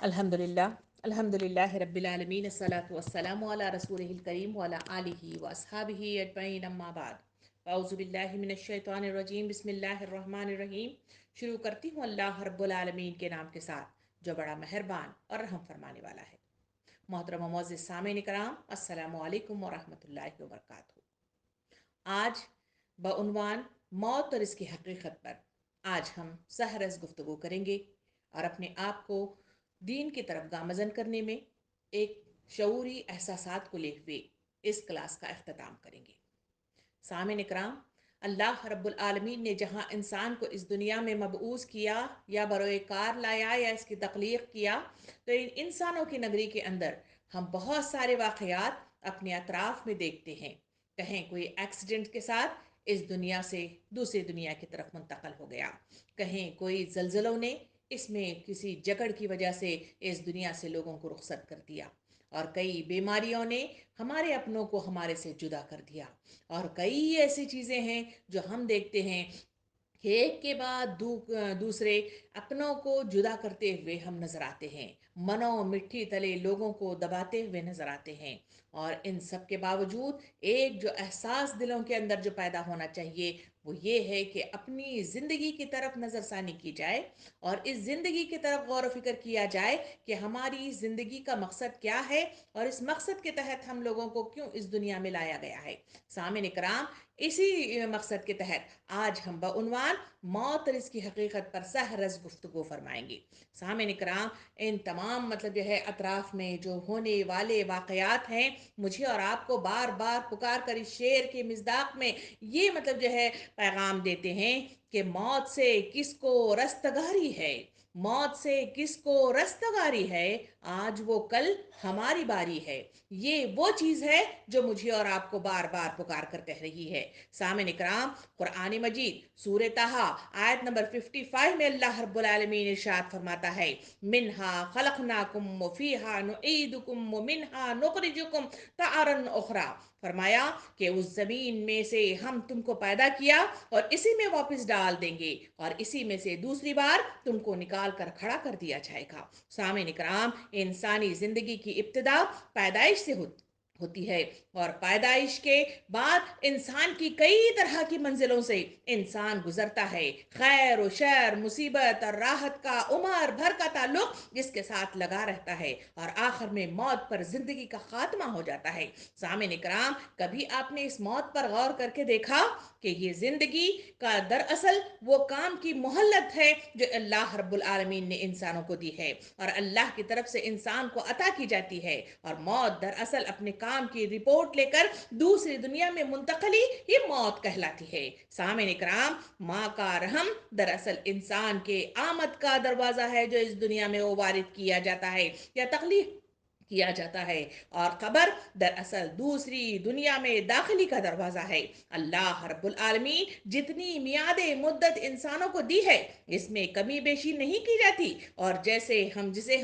الحمد للہ رب العالمین الصلاۃ والسلام علی رسولہ الکریم وعلی آلہ واصحابہ اجمعین اما بعد اعوذ باللہ من الشیطان الرجیم بسم اللہ الرحمن الرحیم۔ شروع کرتی ہوں اللہ رب العالمین کے نام کے ساتھ جو بڑا مہربان اور رحم فرمانے والا ہے۔ محترم و معزز سامعین کرام، السلام علیکم ورحمۃ اللہ وبرکاتہ۔ آج بعنوان موت اور اس کی حقیقت پر آج ہم سحرز گفتگو کریں گے اور اپنے آپ کو دین کی طرف گامزن کرنے میں ایک شعوری احساسات کو لے ہوئے اس کلاس کا اختتام کریں گے۔ سامعین اکرام، اللہ رب العالمین نے جہاں انسان کو اس دنیا میں مبعوث کیا یا بروئے کار لایا یا اس کی تخلیق کیا، تو ان انسانوں کی نگری کے اندر ہم بہت سارے واقعات اپنے اطراف میں دیکھتے ہیں۔ کہیں کوئی ایکسیڈنٹ کے ساتھ اس دنیا سے دوسری دنیا کی طرف منتقل ہو گیا، کہیں کوئی زلزلوں نے اس میں کسی جکڑ کی وجہ سے اس دنیا سے لوگوں کو رخصت کر دیا، اور کئی بیماریوں نے ہمارے اپنوں کو ہمارے سے جدا کر دیا، اور کئی ایسی چیزیں ہیں جو ہم دیکھتے ہیں کہ ایک کے بعد دوسرے اپنوں کو جدا کرتے ہوئے ہم نظر آتے ہیں، منو مٹھی تلے لوگوں کو دباتے ہوئے نظر آتے ہیں۔ اور ان سب کے باوجود ایک جو احساس دلوں کے اندر جو پیدا ہونا چاہیے وہ یہ ہے کہ اپنی زندگی کی طرف نظر ثانی کی جائے اور اس زندگی کی طرف غور و فکر کیا جائے کہ ہماری زندگی کا مقصد کیا ہے اور اس مقصد کے تحت ہم لوگوں کو کیوں اس دنیا میں لایا گیا ہے۔ سامعین کرام، اسی مقصد کے تحت آج ہم بعنوان موت اور اس کی حقیقت پر سحرز گفتگو فرمائیں گے۔ سامعین کرام، ان تمام جو ہے اطراف میں جو ہونے والے واقعات ہیں، مجھے اور آپ کو بار بار پکار کر اس شعر کے مصداق میں یہ جو ہے پیغام دیتے ہیں کہ موت سے کس کو رستگاری ہے، موت سے کس کو رستگاری ہے، آج وہ کل ہماری باری ہے۔ یہ وہ چیز ہے جو مجھے اور آپ کو بار بار پکار کر کہہ رہی ہے۔ سامعین اکرام، قرآن مجید سورہ طٰہٰ آیت نمبر 55 میں اللہ رب العالمین ارشاد فرماتا ہے، منہا خلقناکم وفیہا نعیدکم ومنہا نخرجکم تارن اخری۔ فرمایا کہ اس زمین میں سے ہم تم کو پیدا کیا اور اسی میں واپس ڈال دیں گے، اور اسی میں سے دوسری بار تم کو نکال کر کھڑا کر دیا جائے گا۔ سامعین اکرام، انسانی زندگی کی ابتدا پیدائش سے ہوتی ہے، اور پیدائش کے بعد انسان کی کئی طرح کی منزلوں سے انسان گزرتا ہے۔ خیر و شر، مصیبت اور راحت کا عمر بھر کا تعلق جس کے ساتھ لگا رہتا ہے، اور آخر میں موت پر زندگی کا خاتمہ ہو جاتا ہے۔ سامعین اکرام، کبھی آپ نے اس موت پر غور کر کے دیکھا کہ یہ زندگی کا دراصل وہ کام کی مہلت ہے جو اللہ رب العالمین نے انسانوں کو دی ہے اور اللہ کی طرف سے انسان کو عطا کی جاتی ہے، اور موت دراصل اپنے کام کی رپورٹ لے کر دوسری دنیا میں منتقلی یہ موت کہلاتی ہے۔ سامعین اکرام، ماں کا رحم دراصل انسان کے آمد کا دروازہ ہے جو اس دنیا میں وہ وارد کیا جاتا ہے یا تخلیق کیا جاتا ہے، اور قبر دراصل دوسری دنیا میں داخلی کا دروازہ ہے۔ اللہ رب العالمین جتنی میعاد مدت انسانوں کو دی ہے اس میں کمی بیشی نہیں کی جاتی، اور جسے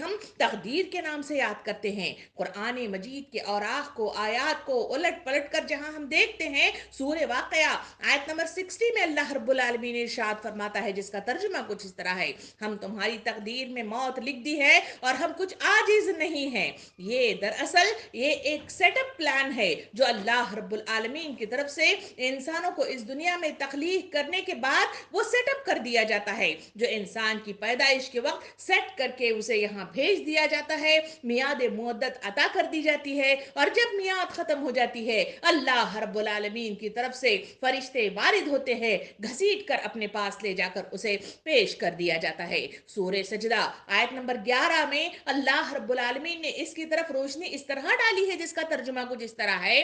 ہم تقدیر کے نام سے یاد کرتے ہیں، قرآن مجید کے اوراق کو، آیات کو الٹ پلٹ کر جہاں ہم دیکھتے ہیں، سورہ واقعہ آیت نمبر 60 میں اللہ رب العالمین ارشاد فرماتا ہے، جس کا ترجمہ کچھ اس طرح ہے، ہم تمہاری تقدیر میں موت لکھ دی ہے اور ہم کچھ عاجز نہیں ہیں۔ یہ دراصل یہ ایک سیٹ اپ پلان ہے جو اللہ رب العالمین کی طرف سے انسانوں کو اس دنیا میں تخلیق کرنے کے بعد وہ سیٹ اپ کر دیا جاتا ہے، جو انسان کی پیدائش کے وقت سیٹ کر کے اسے یہاں بھیج دیا جاتا ہے، میعاد مدت عطا کر دی جاتی ہے، اور جب میعاد ختم ہو جاتی ہے اللہ رب العالمین کی طرف سے فرشتے وارد ہوتے ہیں، گھسیٹ کر اپنے پاس لے جا کر اسے پیش کر دیا جاتا ہے۔ سورہ سجدہ آیت نمبر 11 میں اللہ رب العالمین نے اس کی طرف روشنی اس طرح ڈالی ہے، جس کا ترجمہ کچھ اس طرح ہے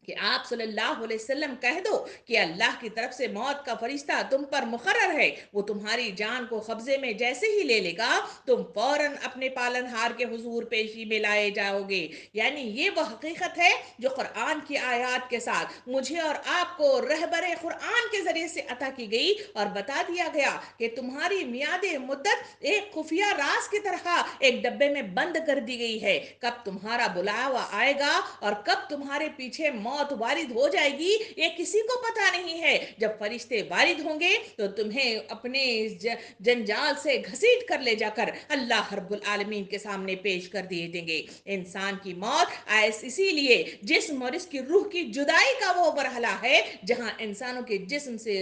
کہ آپ صلی اللہ علیہ وسلم کہہ دو کہ اللہ کی طرف سے موت کا فرشتہ تم پر مقرر ہے، وہ تمہاری جان کو قبضے میں جیسے ہی لے لے گا تم فوراً اپنے پالن ہار کے حضور پیشی میں لائے جاؤ گے۔ یعنی یہ وہ حقیقت ہے جو قرآن کی آیات کے ساتھ مجھے اور آپ کو رہبر قرآن کے ذریعے سے عطا کی گئی، اور بتا دیا گیا کہ تمہاری میعاد مدت ایک خفیہ راز کی طرح ایک ڈبے میں بند کر دی گئی ہے، کب تمہارا بلاوا آئے گا اور کب تمہارے پیچھے मौत वारिद हो जाएगी ये किसी को पता नहीं है। जब फरिश्ते वारिद होंगे तो तुम्हें अपने जंजाल से घसीट कर ले जाकर अल्लाह रब्बुल आलमीन के सामने पेश कर दिए देंगे। इंसान की मौत इसीलिए जिस्म और इसकी रूह की जुदाई का वो मरहला है जहां इंसानों के जिस्म से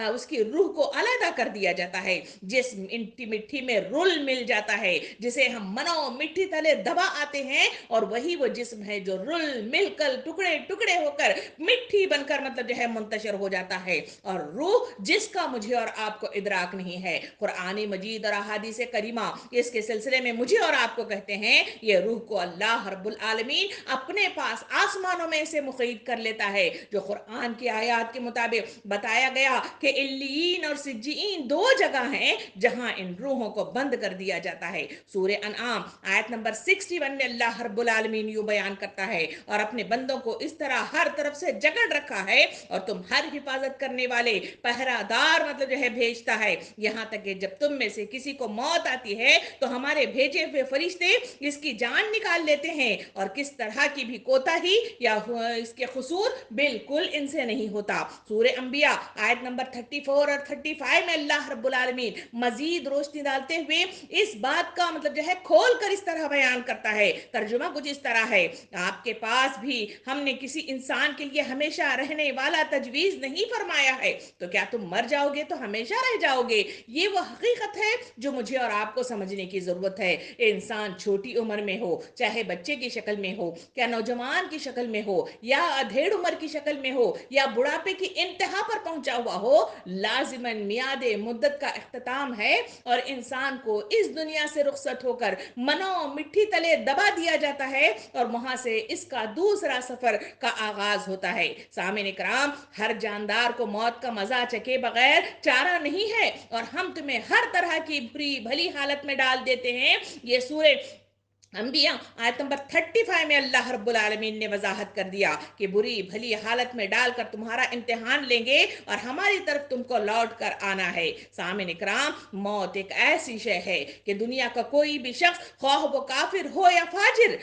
उसकी रूह को अलग कर दिया जाता है। जिस्म इंटी मिट्टी में रुल मिल जाता है जिसे हम मनो मिट्टी तले दबा आते हैं, और वही वो जिस्म है जो रुल मिलकर टुकड़े टुकड़े होकर मिट्टी बनकर मतलब जो है मुंतशर हो जाता है। और रूह जिसका मुझे और आपको इदराक नहीं है, कुरानी मजीद और अहादीस करीमा इसके सिलसिले में मुझे और आपको कहते हैं ये रूह को अल्लाह रब्बुल आलमीन अपने पास आसमानों में से मुक़य्यद कर लेता है। जो कुरान की आयत के मुताबिक बताया गया कि इल्लीन और सिज्जीन दो जगह हैं जहां इन रूहों को बंद कर दिया जाता है। सूरे अनआम आयत नंबर 61 में अल्लाह रब्बुल आलमीन यूं बयान करता है, और अपने बंदों को इस तरह हर तरफ से जकड़ रखा है और तुम हर हिफाजत करने वाले पहरादार मतलब जो है भेजता है, यहां तक कि जब तुम में से किसी को मौत आती है तो हमारे भेजे हुए फरिश्ते इसकी जान निकाल लेते हैं, और किस तरह की भी कोताही या इसके कसूर बिल्कुल इनसे नहीं होता। सूरे अंबिया आयत नंबर 34 और 35 में अल्लाह रब्बुल आलमीन मजीद रोशनी डालते हुए इस बात का मतलब जो है खोल कर इस तरह बयान करता है। तर्जुमा कुछ इस तरह है, आपके पास भी हमने किसी इंसान के लिए हमेशा रहने वाला तजवीज नहीं फरमाया है, तो क्या तुम मर जाओगे तो हमेशा रह जाओगे? ये वो हकीकत है जो मुझे और आपको समझने की जरूरत है। इंसान छोटी उम्र में हो, चाहे बच्चे की शक्ल में हो, क्या नौजवान की शक्ल में हो, या अधेड़ उम्र की शक्ल में हो, या बुढ़ापे की इंतहा पर पहुंचा हुआ हो, लाजिमन मियादे मुद्दत का इख्तिताम है और इंसान को इस दुनिया से रुखसत होकर मनो मिट्टी तले दबा दिया जाता है, और वहां से इसका दूसरा सफर का आगाज होता है। सामने कराम, हर जानदार को मौत का मजा चखे बगैर चारा नहीं है, और हम तुम्हें हर तरह की बुरी भली हालत में डाल देते हैं। ये सूरह अंबिया आयत नंबर 35 में अल्लाह रब्बुल आलमीन ने वजाहत कर दिया कि बुरी भली हालत में डालकर तुम्हारा इम्तिहान लेंगे और हमारी तरफ तुमको लौट कर आना है। सामने इकराम, मौत एक ऐसी शय है कि दुनिया का कोई भी शख्स ख्वाह वो काफिर हो या फाजिर,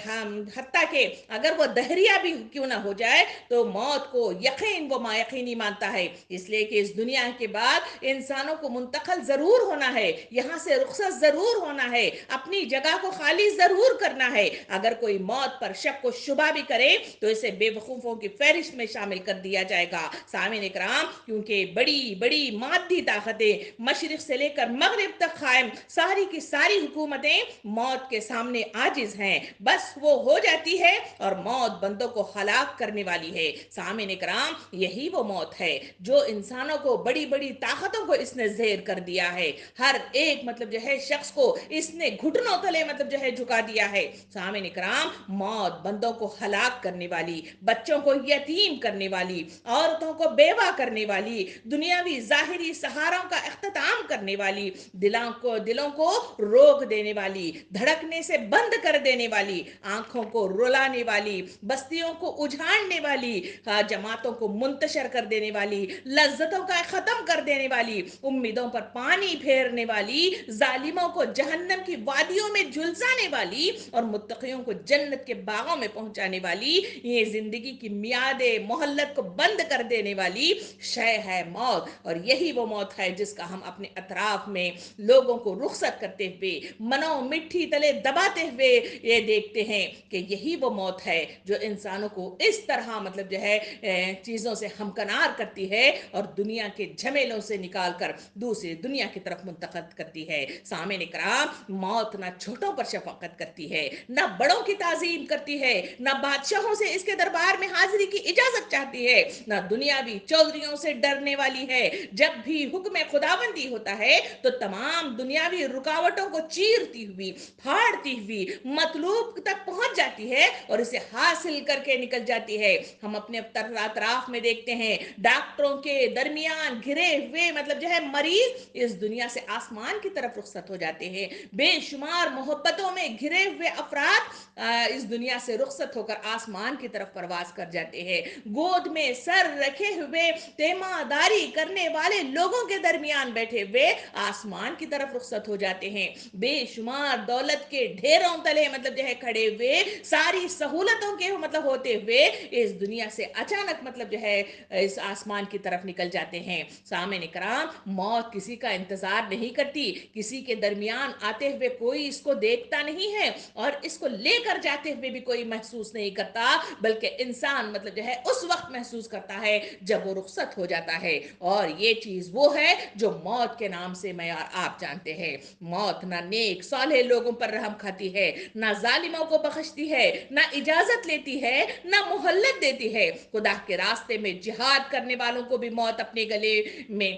हम हत्ता के अगर वो दहरिया भी क्यों ना हो जाए तो मौत को यकीन वो मायकीनी मानता है, इसलिए कि इस दुनिया के बाद इंसानों को मुंतकल जरूर होना है, यहाँ से रुखसत जरूर होना है, अपनी जगह को खाली जरूर करना है। अगर कोई मौत पर शक को शुबा भी करे तो इसे बेवकूफों की फहरिस्त में शामिल कर दिया जाएगा। सामीन इकराम, क्योंकि बड़ी बड़ी मादी ताकतें मशरिक से लेकर मगरिब तक कायम सारी की सारी हुकूमतें मौत के सामने आजिज हैं, बस वो हो जाती है और मौत बंदों को हलाक करने वाली है। सामीन इकराम, यही वो मौत है जो इंसानों को बड़ी बड़ी ताकतों को इसने ज़ेर कर दिया है। हर एक मतलब जो है शख्स को इसने घुटनों तले मतलब जो है झुका दिया है। सामीन इकराम, मौत बंदों को हलाक करने वाली, बच्चों को यतीम करने वाली, औरतों को बेवा करने वाली, दुनियावी जाहिरी सहारों का इख्तिताम करने वाली, दिलों को रोक देने वाली, धड़कने से बंद कर देने वाली, आंखों को रुलाने वाली, बस्तियों को उजाड़ने वाली, जमातों को मुंतशर कर देने वाली, लज्जतों का खत्म कर देने वाली, उम्मीदों पर पानी फेरने वाली, जालिमों को जहन्नम की वादियों में झुलसाने वाली और मुत्तकियों को जन्नत के बागों में पहुंचाने वाली, ये जिंदगी की मियादे मोहल्लत को बंद कर देने वाली शय है मौत। और यही वो मौत है जिसका हम अपने अतराफ में लोगों को रुखसत करते हुए मनो मिट्टी तले दबाते हुए ये देखते हैं कि यही वो मौत है जो इंसानों को इस तरह मतलब जो है चीज़ों से हमकनार करती है और दुनिया के झमेलों से निकाल कर दूसरी दुनिया की तरफ मुंतकिल करती है। सामने इकराम, मौत ना छोटों पर शफकत करती है, ना बड़ों की ताजीम करती है, ना बादशाहों से इसके दरबार में हाजिरी की इजाजत चाहती है, ना दुनियावी चौधरियों से डरने वाली है। जब भी हुक्म खुदाबंदी होता है तो तमाम दुनियावी रुकावटों को चीरती हुई फाड़ती हुई मतलूब तक पहुंच जाती है और इसे हासिल करके निकल जाती है। हम अपने अतराफ में देखते हैं डॉक्टरों के दरमियान घिरे हुए मतलब जो है मरीज इस दुनिया से आसमान की तरफ रुखसत हो जाते हैं, बेशुमार मोहब्बतों में घिरे हुए अफराद इस दुनिया से रुखसत होकर आसमान की तरफ परवास कर जाते हैं। गोद में सर रखे हुए तीमारदारी करने वाले लोगों के दरमियान बैठे हुए आसमान की तरफ रुखसत हो जाते हैं। बेशुमार दौलत के ढेरों तले मतलब जो है खड़े हुए, सारी सहूलतों के मतलब होते हुए इस दुनिया से अचानक मतलब जो है इस आसमान की तरफ निकल जाते हैं। सामने कराम, मौत किसी का इंतजार नहीं करती, किसी के दरमियान आते हुए कोई इसको देखता नहीं है और इसको लेकर जाते हुए भी कोई महसूस नहीं करता, बल्कि इंसान मतलब जो है उस वक्त महसूस करता है जब वो रुखसत हो जाता है। और ये चीज वो है जो मौत के नाम से मैं और आप जानते हैं। मौत ना नेक साले लोगों पर रहम खाती है, ना जालिमों को बख्शती है, ना इजाजत लेती है, ना मोहल्लत देती है। खुदा के रास्ते में जिहाद करने वालों को भी मौत अपने गले में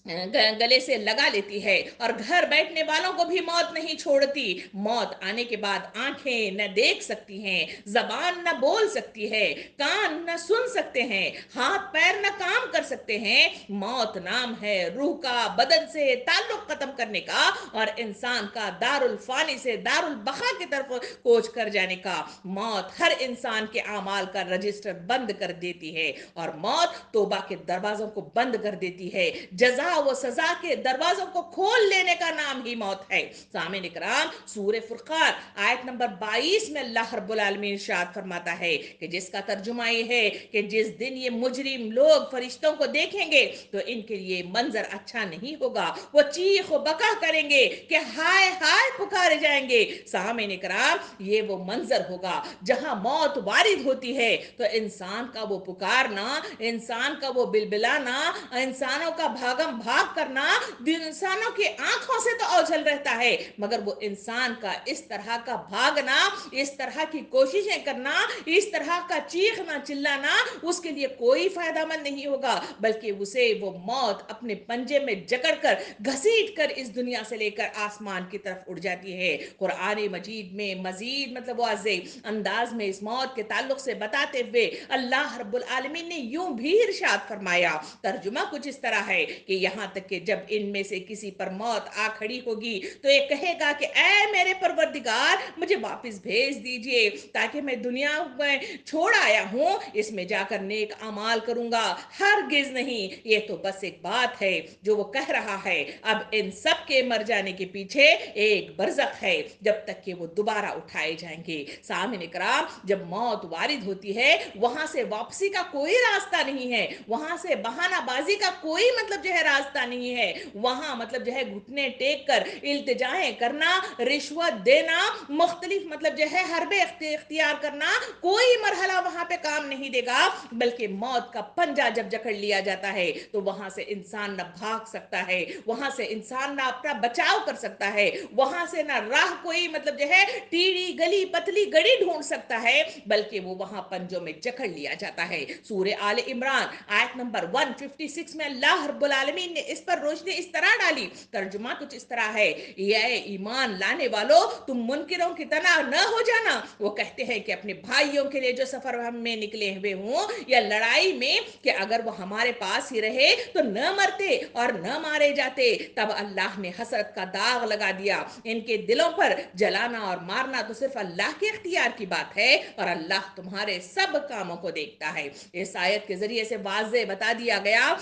गले से लगा लेती है, और घर बैठने वालों को भी मौत नहीं छोड़ती। मौत आने के बाद आंखें न देख सकती हैं, जबान न बोल सकती है, कान न सुन सकते हैं, हाथ पैर न काम कर सकते हैं। मौत नाम है रूह का बदन से ताल्लुक खत्म करने का और इंसान का दारुल फानी से दारुल बखा की तरफ कोच कर जाने का। मौत हर इंसान के आमाल का रजिस्टर बंद कर देती है और मौत तौबा के दरवाजों को बंद कर देती है। जजा व सजा के दरवाजों को खोल लेने का नाम ही मौत है। सामने कराम, सूरह फुरकान आयत नंबर 22 में अल्लाह रब्बुल आलमीन इरशाद फरमाता है कि जिसका तर्जुमा ये है कि जिस दिन ये मुजरिम लोग फरिश्तों को देखेंगे तो इनके लिए मंजर अच्छा नहीं होगा। वो चीख व बका करेंगे कि हाय हाय पुकारे जाएंगे। सामने कराम, ये वो मंजर होगा जहां मौत वारिद होती है तो इंसान का वो पुकारना, इंसान का वो बिलबिलाना, इंसानों का भागम भाग करना इंसानों की आंखों से तो ओझल रहता है, मगर वो इंसान का इस तरह का भागना, इस तरह की कोशिशें करना, इस तरह का चीखना चिल्लाना उसके लिए कोई फायदामंद नहीं होगा, बल्कि उसे वो मौत अपने पंजे में जकड़कर घसीट कर इस दुनिया से लेकर आसमान की तरफ उड़ जाती है। कुरान मजीद में मजीद मतलब वाज़ेह अंदाज में इस मौत के ताल्लुक से बताते हुए अल्लाह रब्बुल आलमीन ने यूं भी इरशाद फरमाया। तर्जुमा कुछ इस तरह है कि यहां तक कि जब इनमें से किसी पर मौत आ खड़ी होगी तो ये कहेगा कि ऐ मेरे परवरदिगार, मुझे वापस भेज दीजिए ताकि मैं दुनिया में छोड़ आया हूं इसमें जाकर नेक अमाल करूंगा। हरगिज नहीं, ये तो बस एक बात है जो वो कह रहा है। अब इन सब के मर जाने के पीछे एक बरज़ख है जब तक कि वो दोबारा उठाए जाएंगे। सामने कराम, जब मौत वारिद होती है वहां से वापसी का कोई रास्ता नहीं है, वहां से बहानाबाजी का कोई मतलब जो है रास्ता नहीं है। वहां मतलब जो है घुटने टेक कर इल्तिजाएं करना, रिश्वत देना, मुख्तलिफ मतलब जो है हरबे इख्तियार करना, कोई मरहला वहां पे काम नहीं देगा, बल्कि मौत का पंजा जब जकड़ लिया जाता है तो वहां से इंसान न भाग सकता है, वहां से इंसान ना अपना बचाव कर सकता है, वहां से ना राह कोई मतलब जो है टीढ़ी गली पतली गड़ी ढूंढ सकता है, बल्कि वो वहां पंजों में जकड़ लिया जाता है। सूरह आले इमरान आयत नंबर 156 में अल्लाह रब्बुल आलमीन ने इस पर रोशनी इस तरह डाली। तर्जुमा कुछ इस तरह है, ये ईमान लाने वालों, तुम मुनकिरों की तरह न हो जाना। वो कहते हैं कि अपने भाइयों के लिए जो सफर हम में निकले हुए हों या लड़ाई में, कि अगर वो हमारे पास ही रहे तो न मरते और न मारे जाते। तब अल्लाह ने हसरत का दाग लगा दिया इनके दिलों पर। जलाना और मारना तो सिर्फ अल्लाह के इख्तियार की बात है और अल्लाह तुम्हारे सब कामों को देखता है। इस आयत के जरिए से वाज़े बता दिया गया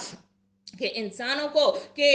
कि इंसानों को कि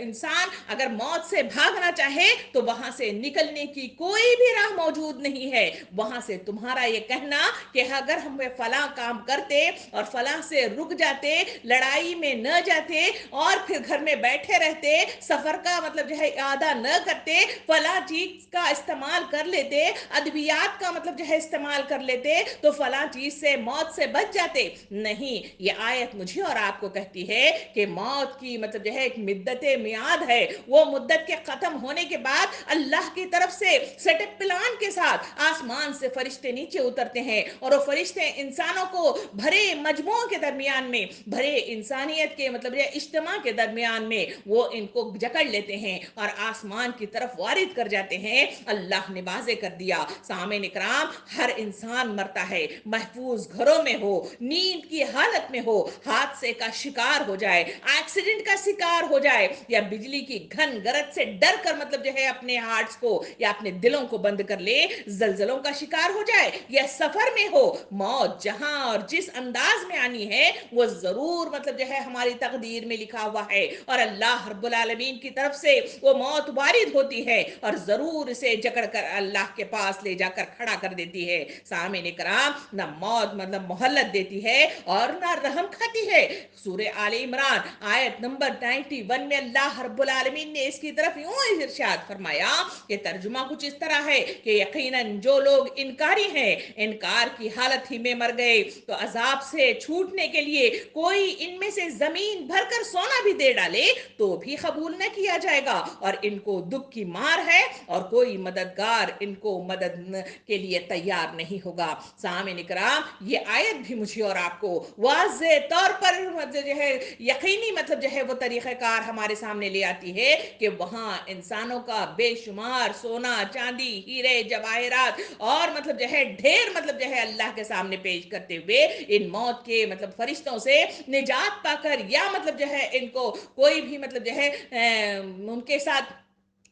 इंसान अगर मौत से भागना चाहे तो वहां से निकलने की कोई भी राह मौजूद नहीं है। वहां से तुम्हारा ये कहना कि अगर हम फला काम करते और फला से रुक जाते, लड़ाई में न जाते और फिर घर में बैठे रहते, सफर का मतलब जो है इरादा न करते, फला चीज का इस्तेमाल कर लेते, अद्वियात का मतलब जो है इस्तेमाल कर लेते, तो फला चीज से मौत से बच जाते। नहीं, ये आयत मुझे और आपको कहती है कि मौत की मतलब जो है एक मुद्दत मियाद है। वो मुद्दत के खत्म होने के बाद अल्लाह की तरफ से सेटअप प्लान के साथ आसमान से फरिश्ते नीचे उतरते हैं और वो फरिश्ते इंसानों को भरे मजमुओं के दरमियान में, भरे इंसानियत के मतलब इज्तिमा के दरमियान में वो इनको जकड़ लेते हैं और आसमान की तरफ वारिद कर जाते हैं। अल्लाह ने वाज़े कर दिया, सामने कराम, हर इंसान मरता है, महफूज घरों में हो, नींद की हालत में हो, हादसे का शिकार हो जाए, एक्सीडेंट का शिकार हो जाए, या बिजली की घन गरज से डर कर मतलब जो है अपने हार्ट्स को या अपने दिलों को बंद कर ले, जलजलों का शिकार हो जाए, या सफर में हो, मौत जहां और जिस अंदाज में आनी है वो जरूर मतलब जो है हमारी तकदीर में लिखा हुआ है, और अल्लाह रब्बुल आलमीन की तरफ से वो मौत वारिद होती है और जरूर इसे जकड़ कर अल्लाह के पास ले जाकर खड़ा कर देती है। सामने कराम, न मौत मतलब मोहल्लत देती है और ना रहम खाती है। सूरे आले इमरान आयत नंबर 91 में अल्लाह रब्बुल आलमीन ने इसकी तरफ यूं इरशाद फरमाया कि तर्जुमा कुछ इस तरह है कि यकीनन जो लोग इनकारी हैं, इनकार की हालत ही में मर गए तो अजाब से छूटने के लिए कोई इनमें से जमीन भरकर सोना भी दे डाले तो भी कबूल न किया जाएगा, और इनको दुख की मार है और कोई मददगार इनको मदद के लिए तैयार नहीं होगा। सामने कराम, ये आयत भी मुझे और आपको वाज़े तौर पर मतलब जो है यकीनी मतलब जो है वो तरीक़ाकार हमारे सामने ले आती है कि वहां इंसानों का बेशुमार सोना चांदी हीरे जवाहरात और मतलब जो है ढेर मतलब जो है अल्लाह के सामने पेश करते हुए इन मौत के मतलब फरिश्तों से निजात पाकर, या मतलब जो है इनको कोई भी मतलब जो है उनके साथ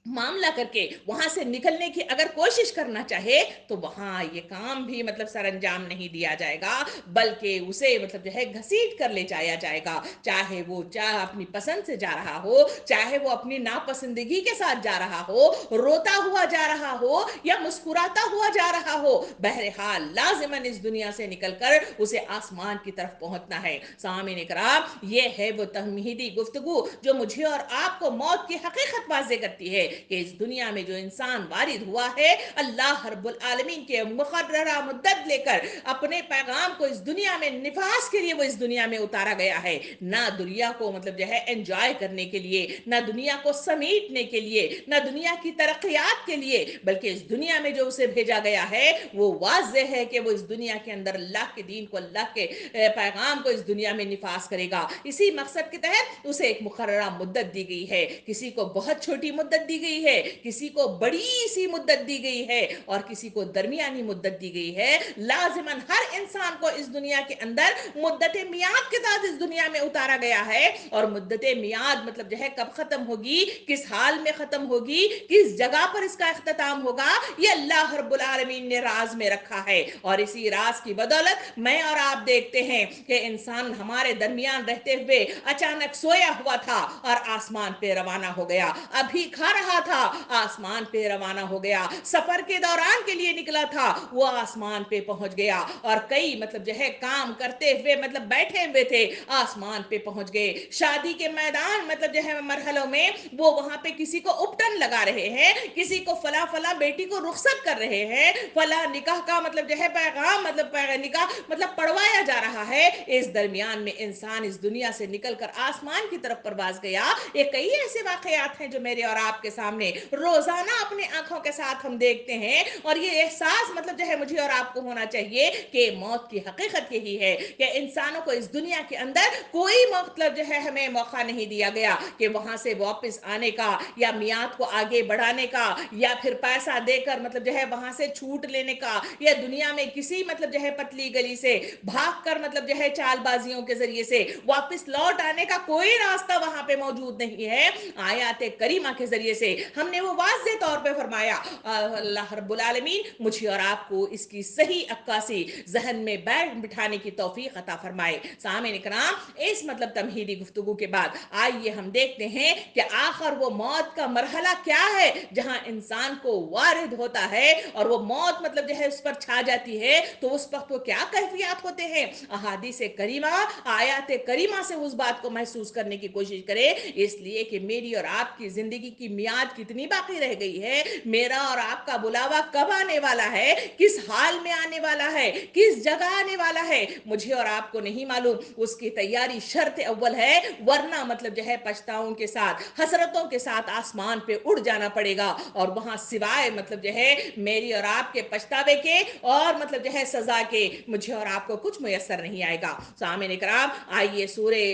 मामला करके वहां से निकलने की अगर कोशिश करना चाहे तो वहां ये काम भी मतलब सरंजाम नहीं दिया जाएगा, बल्कि उसे मतलब जो है घसीट कर ले जाया जाएगा, चाहे वो चाहे अपनी पसंद से जा रहा हो, चाहे वो अपनी नापसंदगी के साथ जा रहा हो, रोता हुआ जा रहा हो या मुस्कुराता हुआ जा रहा हो, बहरहाल लाजिमन इस दुनिया से निकलकर उसे आसमान की तरफ पहुंचना है। सामीन इकराम, ये है वो तमहीदी गुफ्तगू जो मुझे और आपको मौत की हकीकत वाज़े करती है कि इस दुनिया में जो इंसान वारिद हुआ है अल्लाह रब्बुल आलमीन के मुकर्ररा मुद्दत लेकर अपने पैगाम को इस दुनिया में निफास के लिए वो इस दुनिया में उतारा गया है, ना दुनिया को मतलब जो है एंजॉय करने के लिए, ना दुनिया को समेटने के लिए, ना दुनिया की तरक्यात के लिए, बल्कि इस दुनिया में जो उसे भेजा गया है वो वाज़े है कि वो इस दुनिया के अंदर अल्लाह के दीन को, अल्लाह के पैगाम को इस दुनिया में निफास करेगा। इसी मकसद के तहत उसे एक मुकर्ररा मुद्दत दी गई है, किसी को बहुत छोटी मुद्दत दी गई है, किसी को बड़ी सी मुद्दत दी गई है और किसी को दरमियानी मुद्दत दी गई है। लाजिमन हर इंसान को इस दुनिया के अंदर मुद्दत मियाद के साथ इस दुनिया में उतारा गया है, और मुद्दत मियाद मतलब जो है कब खत्म होगी, किस हाल में खत्म होगी, किस जगह पर इसका इख्तिताम होगा, ये अल्लाह रब्बुल आलमीन ने राज में रखा है। और इसी राज की बदौलत मैं और आप देखते हैं कि इंसान हमारे दरमियान रहते हुए अचानक सोया हुआ था और आसमान पे रवाना हो गया, अभी खा रहा था आसमान पे रवाना हो गया, सफर के दौरान के लिए निकला था वो आसमान पे पहुंच गया, और कई मतलब जो है काम करते हुए मतलब बैठे हुए थे आसमान पे पहुंच गए, शादी के मैदान मतलब जो है मरहलों में वो वहां पे किसी को उपटन लगा रहे हैं, किसी को फला फला बेटी को रुखसत कर रहे हैं, फला निकाह का मतलब जो है पैगाम मतलब निकाह मतलब पढ़वाया जा रहा है। इस दरमियान में इंसान इस दुनिया से निकलकर आसमान की तरफ परवाज गया। ये कई ऐसे वाकयात हैं जो मेरे और आपके सामने रोजाना अपने आंखों के साथ हम देखते हैं, और ये एहसास मतलब जो है मुझे और आपको होना चाहिए कि मौत की हकीकत यही है कि इंसानों को इस दुनिया के अंदर कोई मतलब जो है हमें मौका नहीं दिया गया कि वहां से वापस आने का या मियाद को आगे बढ़ाने का या फिर पैसा देकर मतलब जो है वहां से छूट लेने का, या दुनिया में किसी मतलब जो है पतली गली से भागकर मतलब जो है चालबाजियों के जरिए से वापस लौट आने का कोई रास्ता वहां पे मौजूद नहीं है। आयात करीमा के जरिए से हमने वो वाज़े तौर पे फरमाया। अल्लाह रब्बुल आलमीन मुझे और आपको इसकी सही अक्कासी जहन में बैठ बिठाने की तौफीक अता फरमाए। सामीन इकराम, इस मतलब तमहीदी गुफ्तगू के बाद आइए हम देखते हैं कि आखिर वो मौत का मरहला क्या है जहां इंसान को वारिद होता है और वो मौत मतलब जो है उस पर छा जाती है, तो उस वक्त वो क्या कैफियत होते हैं। अहादीस करीमा, आयात करीमा से उस बात को महसूस करने की कोशिश करें, इसलिए कि मेरी और आपकी जिंदगी की मियाद कितनी बाकी रह गई है, मेरा और आपका बुलावा कब आने वाला है, किस हाल में आने वाला है, किस जगह आने वाला है, मुझे और आपको नहीं मालूम। उसकी तैयारी शर्त अव्वल है, वरना मतलब जो है पछताओं के साथ, हसरतों के साथ आसमान पे उड़ जाना पड़ेगा, और वहां सिवाय मतलब जो है मेरी और आपके पछतावे के और मतलब जो है सजा के मुझे और आपको कुछ मुयस्सर नहीं आएगा। सामीन इकराम, आइए सूरे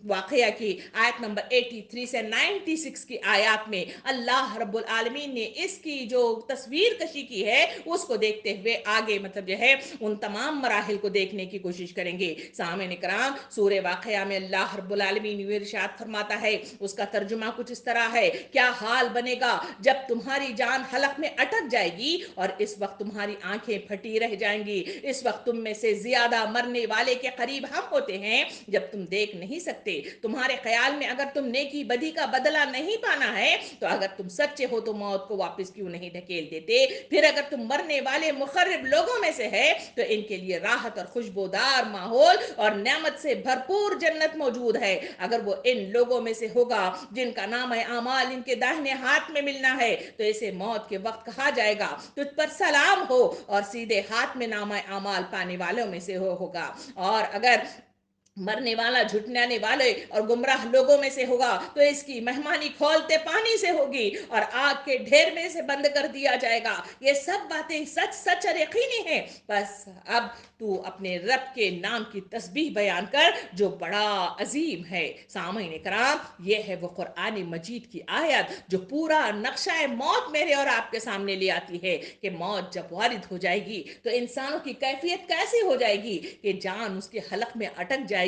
वाक़िया की आयत नंबर 83 से 96 की आयत में अल्लाह रब्बुल आलमीन ने इसकी जो तस्वीर कशी की है उसको देखते हुए आगे मतलब जो है उन तमाम मराहिल को देखने की कोशिश करेंगे। सामईन इकराम, सूरह वाक़िया में अल्लाह रब्बुल आलमीन ये इरशाद फरमाता है, उसका तर्जुमा कुछ इस तरह है, क्या हाल बनेगा जब तुम्हारी जान हलक में अटक जाएगी और इस वक्त तुम्हारी आंखें फटी रह जाएंगी। इस वक्त तुम में से ज्यादा मरने वाले के करीब हम होते हैं जब तुम देख नहीं सकते। तुम्हारे ख्याल में अगर तुम नेकी बदी का बदला नहीं पाना है तो अगर तुम सच्चे हो तो मौत को वापस क्यों नहीं ढकेल देते। फिर अगर तुम मरने वाले मुखर्रब लोगों में से है तो इनके लिए राहत और खुशबूदार माहौल और नेमत से भरपूर जन्नत मौजूद है। अगर वो इन लोगों में से होगा जिनका नाम है आमाल इनके दाहिने हाथ में मिलना है तो इसे मौत के वक्त कहा जाएगा, तुझ पर सलाम हो, और सीधे हाथ में नाम आमाल पाने वालों में से होगा। और अगर मरने वाला झुटलाने वाले और गुमराह लोगों में से होगा तो इसकी मेहमानी खोलते पानी से होगी और आग के ढेर में से बंद कर दिया जाएगा। ये सब बातें सच सच और यकीनी हैं। बस अब तू अपने रब के नाम की तस्बीह बयान कर जो बड़ा अजीम है। सामईन इकराम, ये है वो कुरान मजीद की आयत जो पूरा नक्शा मौत मेरे और आपके सामने ले आती है कि मौत जब वारिद हो जाएगी तो इंसानों की कैफियत कैसी हो जाएगी कि जान उसके हलक में अटक जाएगी,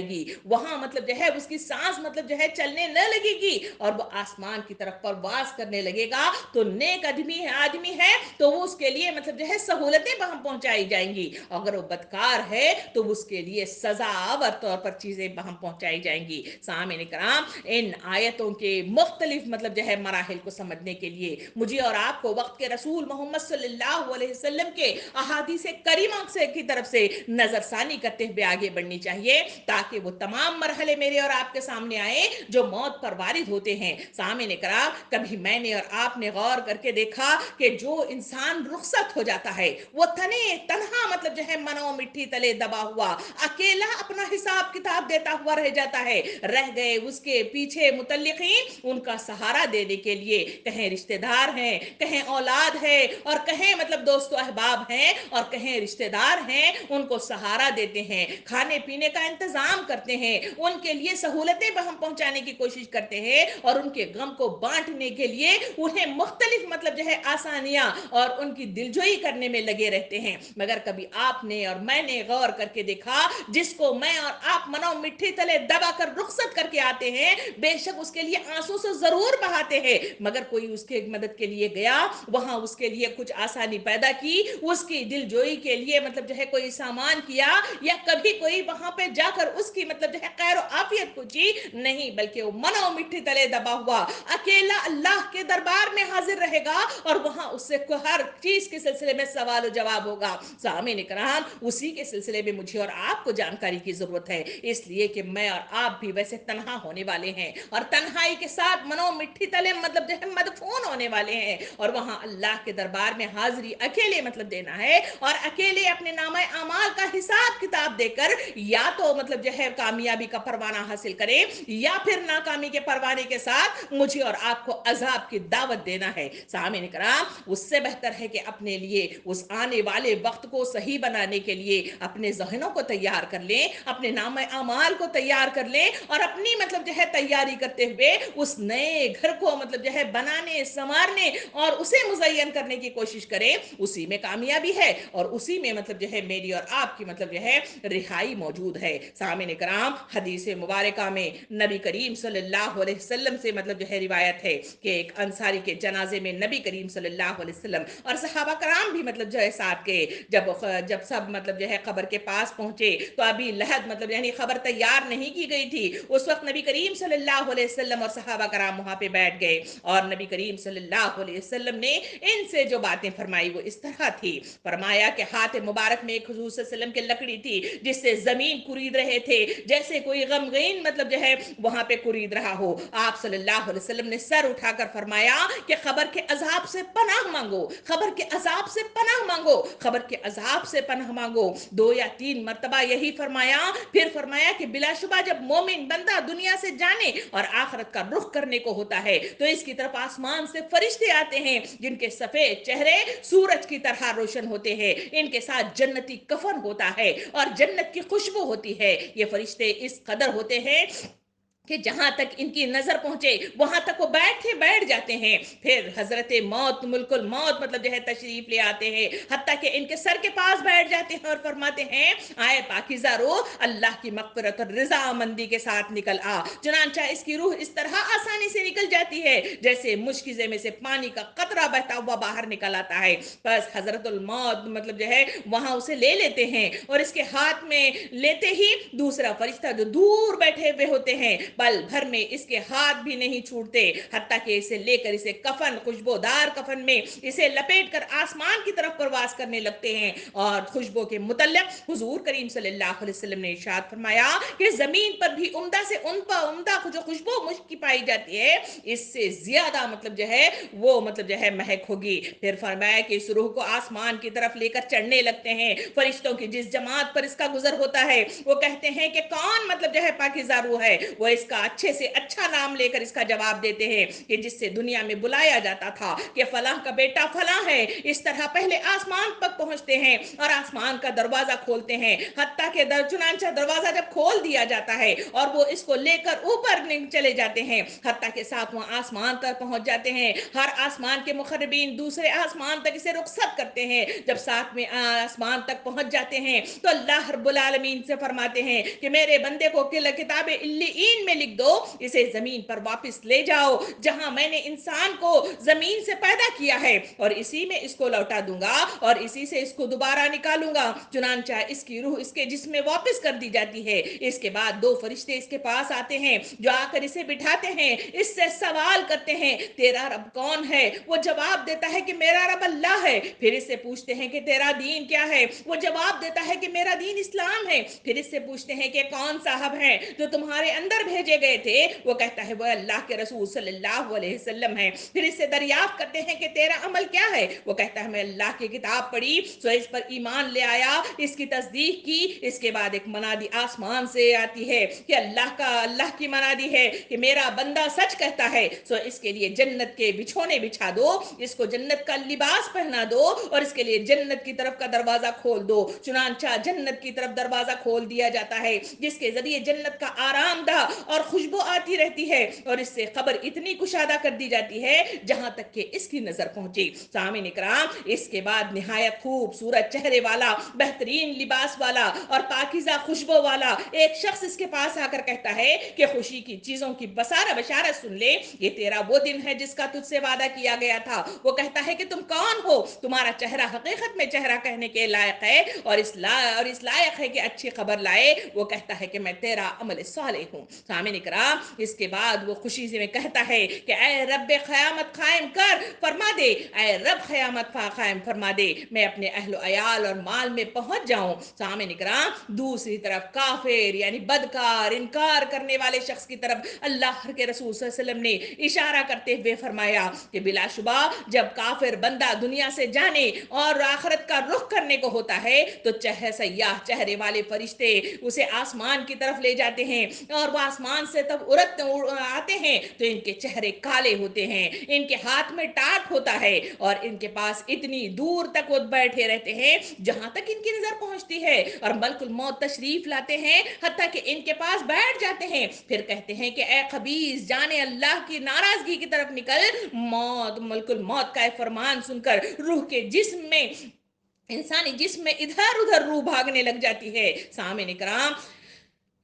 वहां मतलब जो है उसकी सांस मतलब जो है चलने न लगेगी और वो आसमान की तरफ परवास करने लगेगा। तो नेक आदमी है तो वो उसके लिए मतलब जो है सहूलतें वहां पहुंचाई जाएंगी, अगर वो बदकार है तो उसके लिए सजावर तौर पर चीजें वहां पहुंचाई जाएंगी। सामईन इकराम, इन आयतों के मुख्तलिफ मतलब जो है मराहिल को समझने के लिए मुझे और आपको वक्त के रसूल मोहम्मद सल्लल्लाहु अलैहि वसल्लम के अहादीस करीमा से की तरफ से नजरसानी करते हुए आगे बढ़नी चाहिए ताकि वो तमाम मरहले मेरे और आपके सामने आए जो मौत पर वारिद होते हैं। सामईन इकराम, कभी मैंने और आपने गौर करके देखा कि जो इंसान रुखसत हो जाता है वो तने तन्हा मतलब जो है मनो मिट्टी तले दबा हुआ अकेला अपना हिसाब किताब देता हुआ रह जाता है। रह गए उसके पीछे मुतल्लिकीन उनका सहारा देने के लिए, कहें रिश्तेदार हैं, कहें औलाद है और कहें मतलब दोस्तों अहबाब हैं और कहें रिश्तेदार हैं, उनको सहारा देते हैं, खाने पीने का इंतजाम करते हैं, उनके लिए सहूलतें हम पहुंचाने की कोशिश करते हैं और उनके गम को बांटने के लिए उन्हें मुख्तलिफ मतलब जो है आसानियां और उनकी दिलजोई करने में लगे रहते हैं। मगर कभी आपने और मैंने गौर करके देखा जिसको मैं और आप मनो मिट्टी तले दबा कर रुखसत करके आते हैं, बेशक उसके लिए आंसू से जरूर बहाते हैं, मगर कोई उसके मदद के लिए गया, वहां उसके लिए कुछ आसानी पैदा की, उसकी दिलजोई के लिए मतलब जो है कोई सामान किया या कभी कोई वहां पे जाकर उसकी मतलब जो है खैर आफियत पूछी, नहीं, बल्कि वो मनो मिट्टी तले दबा हुआ अकेला अल्लाह के दरबार में हाजिर रहेगा और वहां उससे हर चीज के सिलसिले में सवाल जवाब होगा। सामईन इकराम, उसी के सिलसिले में मुझे और आपको जानकारी की जरूरत है, इसलिए कि मैं और आप भी वैसे तन्हा होने वाले हैं और तन्हाई के साथ मनो मिट्टी तले मतलब जो है मदफून होने वाले हैं और वहां अल्लाह के दरबार में हाजिरी अकेले मतलब देना है और अकेले अपने नामा अमाल का हिसाब किताब देकर या तो मतलब जो है कामयाबी का परवाना हासिल करें या फिर नाकामी के परवाने के साथ मुझे और आपको अजाब की दावत देना है। सामईन इकराम, उससे बेहतर है कि अपने लिए उस आने वाले वक्त को सही बनाने के लिए अपने जहनों को तैयार कर लें, अपने नाम अमाल को तैयार कर लें और अपनी मतलब जो है तैयारी करते हुए उस नए घर को मतलब जो है बनाने संवारने और उसे मुज़य्यन करने की कोशिश करें। उसी में कामयाबी है और उसी में मतलब जो है मेरी और आपकी मतलब जो है रिहाई मौजूद है। सामईन इकराम, हदीस मुबारका में नबी करीम सल्लल्लाहु अलैहि वसल्लम से मतलब जो है रिवायत है कि एक अंसारी के जनाजे में नबी करीम सल्लल्लाहु अलैहि वसल्लम और सहाबा कराम भी मतलब जो है साथ के जब जब सब मतलब जो है खबर के पास पहुंचे तो अभी लहद मतलब यानी खबर तैयार नहीं की गई थी। उस वक्त नबी करीम सल्लल्लाहु अलैहि वसल्लम और सहाबा कराम वहां पे बैठ गए और नबी करीम सल्लल्लाहु अलैहि वसल्लम ने इनसे जो बातें फरमाई वो इस तरह थी। फरमाया कि हाथ मुबारक में एक हुजूर सल्लल्लाहु अलैहि वसल्लम की लकड़ी थी जिससे जमीन कुरीद रहे थे जैसे कोई गमगीन मतलब जो है वहां पे कुरीद रहा हो। आप सल्लल्लाहु अलैहि वसल्लम ने सर उठाकर फरमाया कि खबर के अजाब से पनाह मांगो, खबर के अजाब से पनाह मांगो, खबर के अजाब से पनाह मांगो। 2 या 3 मर्तबा यही फरमाया। फिर फरमाया कि बिलाशुबा जब मोमिन बंदा दुनिया से जाने और आखिरत का रुख करने को होता है तो इसकी तरफ आसमान से फरिश्ते आते हैं जिनके सफेद चेहरे सूरज की तरह रोशन होते हैं, इनके साथ जन्नती कफन होता है और जन्नत की खुशबू होती है। ये फरिश्ते इस कदर होते हैं کہ جہاں تک ان کی نظر پہنچے وہاں تک وہ بیٹھ جاتے ہیں. پھر حضرت موت ملک الموت مطلب جو ہے تشریف لے آتے ہیں، حتیٰ کہ ان کے سر کے پاس بیٹھ جاتے ہیں اور فرماتے ہیں آئے پاکیزہ روح، اللہ کی مغفرت اور رضا مندی کے ساتھ نکل آ. چنانچہ اس کی روح اس طرح آسانی سے نکل جاتی ہے جیسے مشکیزے میں سے پانی کا قطرہ بہتا ہوا باہر نکل آتا ہے. بس حضرت الموت مطلب جو ہے وہاں اسے لے لیتے ہیں، اور اس کے ہاتھ میں لیتے ہی دوسرا فرشتہ جو دور بیٹھے ہوئے ہوتے ہیں پل بھر میں اس کے ہاتھ بھی نہیں چھوٹتے، حتیٰ کہ اسے لے کر اسے کفن، خوشبودار کفن میں اسے لپیٹ کر آسمان کی طرف پرواز کرنے لگتے ہیں. اور خوشبو کے متعلق حضور کریم صلی اللہ علیہ وسلم نے ارشاد فرمایا کہ زمین پر بھی عمدہ سے عمدہ جو خوشبو مشک کی پائی جاتی ہے، اس سے زیادہ مطلب جو ہے وہ مطلب جو ہے مہک ہوگی. پھر فرمایا کہ اس روح کو آسمان کی طرف لے کر چڑھنے لگتے ہیں. فرشتوں کی جس جماعت پر اس کا گزر ہوتا ہے وہ کہتے ہیں کہ کون مطلب جو ہے پاکیزہ روح ہے. وہ اس کا اچھے سے اچھا نام لے کر اس کا جواب دیتے ہیں کہ جس سے دنیا میں بلایا جاتا تھا کہ فلاں کا بیٹا فلاں ہے. اس طرح پہلے آسمان تک پہنچتے ہیں اور آسمان کا دروازہ کھولتے ہیں، حتیٰ کہ چنانچہ دروازہ جب کھول دیا جاتا ہے اور وہ اس کو لے کر اوپر چلے جاتے ہیں، حتیٰ کہ ساتواں آسمان تک پہنچ جاتے ہیں. ہر آسمان کے مقربین دوسرے آسمان تک اسے رخصت کرتے ہیں. جب ساتویں آسمان تک پہنچ جاتے ہیں تو اللہ رب العالمین سے فرماتے ہیں کہ میرے بندے کو کتاب علیین میں لکھ دو، اسے زمین پر واپس لے جاؤ جہاں میں نے انسان کو زمین سے پیدا کیا ہے، اور اسی میں اس کو لوٹا دوں گا اور اسی سے اس کو دوبارہ نکالوں گا. چنانچہ اس کی روح اس کے جسم میں واپس کر دی جاتی ہے. اس کے بعد دو فرشتے اس کے پاس آتے ہیں جو آ کر اسے بٹھاتے ہیں، اس سے سوال کرتے ہیں تیرا رب کون ہے؟ وہ جواب دیتا ہے کہ میرا رب اللہ ہے. پھر اس سے پوچھتے ہیں کہ تیرا دین کیا ہے؟ وہ جواب دیتا ہے کہ میرا دین اسلام ہے. پھر اس سے پوچھتے ہیں کہ کون صاحب ہیں جو تمہارے اندر بھیجے گئے تھے؟ وہ کہتا ہے وہ اللہ کے رسول صلی اللہ علیہ وسلم ہے. پھر اس سے دریافت کرتے ہیں کہ تیرا عمل کیا ہے؟ وہ کہتا ہے میں اللہ کی کتاب پڑھی سو اس پر ایمان لے آیا، اس کی تصدیق کی. اس کے بعد ایک منادی آسمان سے آتی ہے کہ اللہ کی منادی ہے کہ میرا بندہ سچ کہتا ہے سو اس کے لیے جنت کے بچھونے بچھا دو، اس کو جنت کا لباس پہنا دو اور اس کے لیے جنت کی طرف کا دروازہ کھول دو. چنانچہ جنت کی طرف دروازہ کھول دیا جاتا ہے جس کے ذریعے جنت کا آرام دہ اور خوشبو آتی رہتی ہے، اور اس سے قبر اتنی کشادہ کر دی جاتی ہے جہاں تک کہ اس کی نظر پہنچے. سامعین اکرام، اس کے بعد نہایت خوبصورت چہرے والا، بہترین لباس والا اور پاکیزہ خوشبو والا ایک شخص اس کے پاس آ کر کہتا ہے کہ خوشی کی چیزوں کی بشارت سن لے، یہ تیرا وہ دن ہے جس کا تجھ سے وعدہ کیا گیا تھا. وہ کہتا ہے کہ تم کون ہو؟ تمہارا چہرہ حقیقت میں چہرہ کہنے کے لائق ہے اور اس لائق ہے کہ اچھی خبر لائے. وہ کہتا ہے کہ میں تیرا عمل صالح ہوں. سامعین اکرام، اس کے بعد وہ خوشی سے میں کہتا ہے کہ اے رب قیامت قائم کر فرما دے، اے رب قیامت قائم فرما دے، میں اپنے اہل و عیال اور مال میں پہنچ جاؤں. سامعین اکرام، دوسری طرف کافر یعنی بدکار، انکار کرنے والے شخص کی طرف اللہ کے رسول صلی اللہ علیہ وسلم نے اشارہ کرتے ہوئے فرمایا کہ بلا شبہ جب کافر بندہ دنیا سے جانے اور آخرت کا رخ کرنے کو ہوتا ہے تو سیاہ چہرے والے فرشتے اسے آسمان کی طرف لے جاتے ہیں، اور وہ آسمان سے تب آتے ہیں تو ان کے چہرے کالے ہوتے ہیں، ان کے ہاتھ میں ٹاٹ ہوتا ہے اور ان کے پاس اتنی دور تک وہ بیٹھے رہتے ہیں جہاں تک ان کی نظر پہنچتی ہے، اور ملک الموت تشریف لاتے ہیں حتیٰ کہ ان کے پاس بیٹھ جاتے ہیں. پھر کہتے ہیں کہ اے خبیث جانے اللہ کی ناراضگی کی طرف نکل. ملک الموت کا فرمان سن کر روح کے جسم میں، انسانی جسم میں ادھر ادھر روح بھاگنے لگ جاتی ہے. سامعین کرام،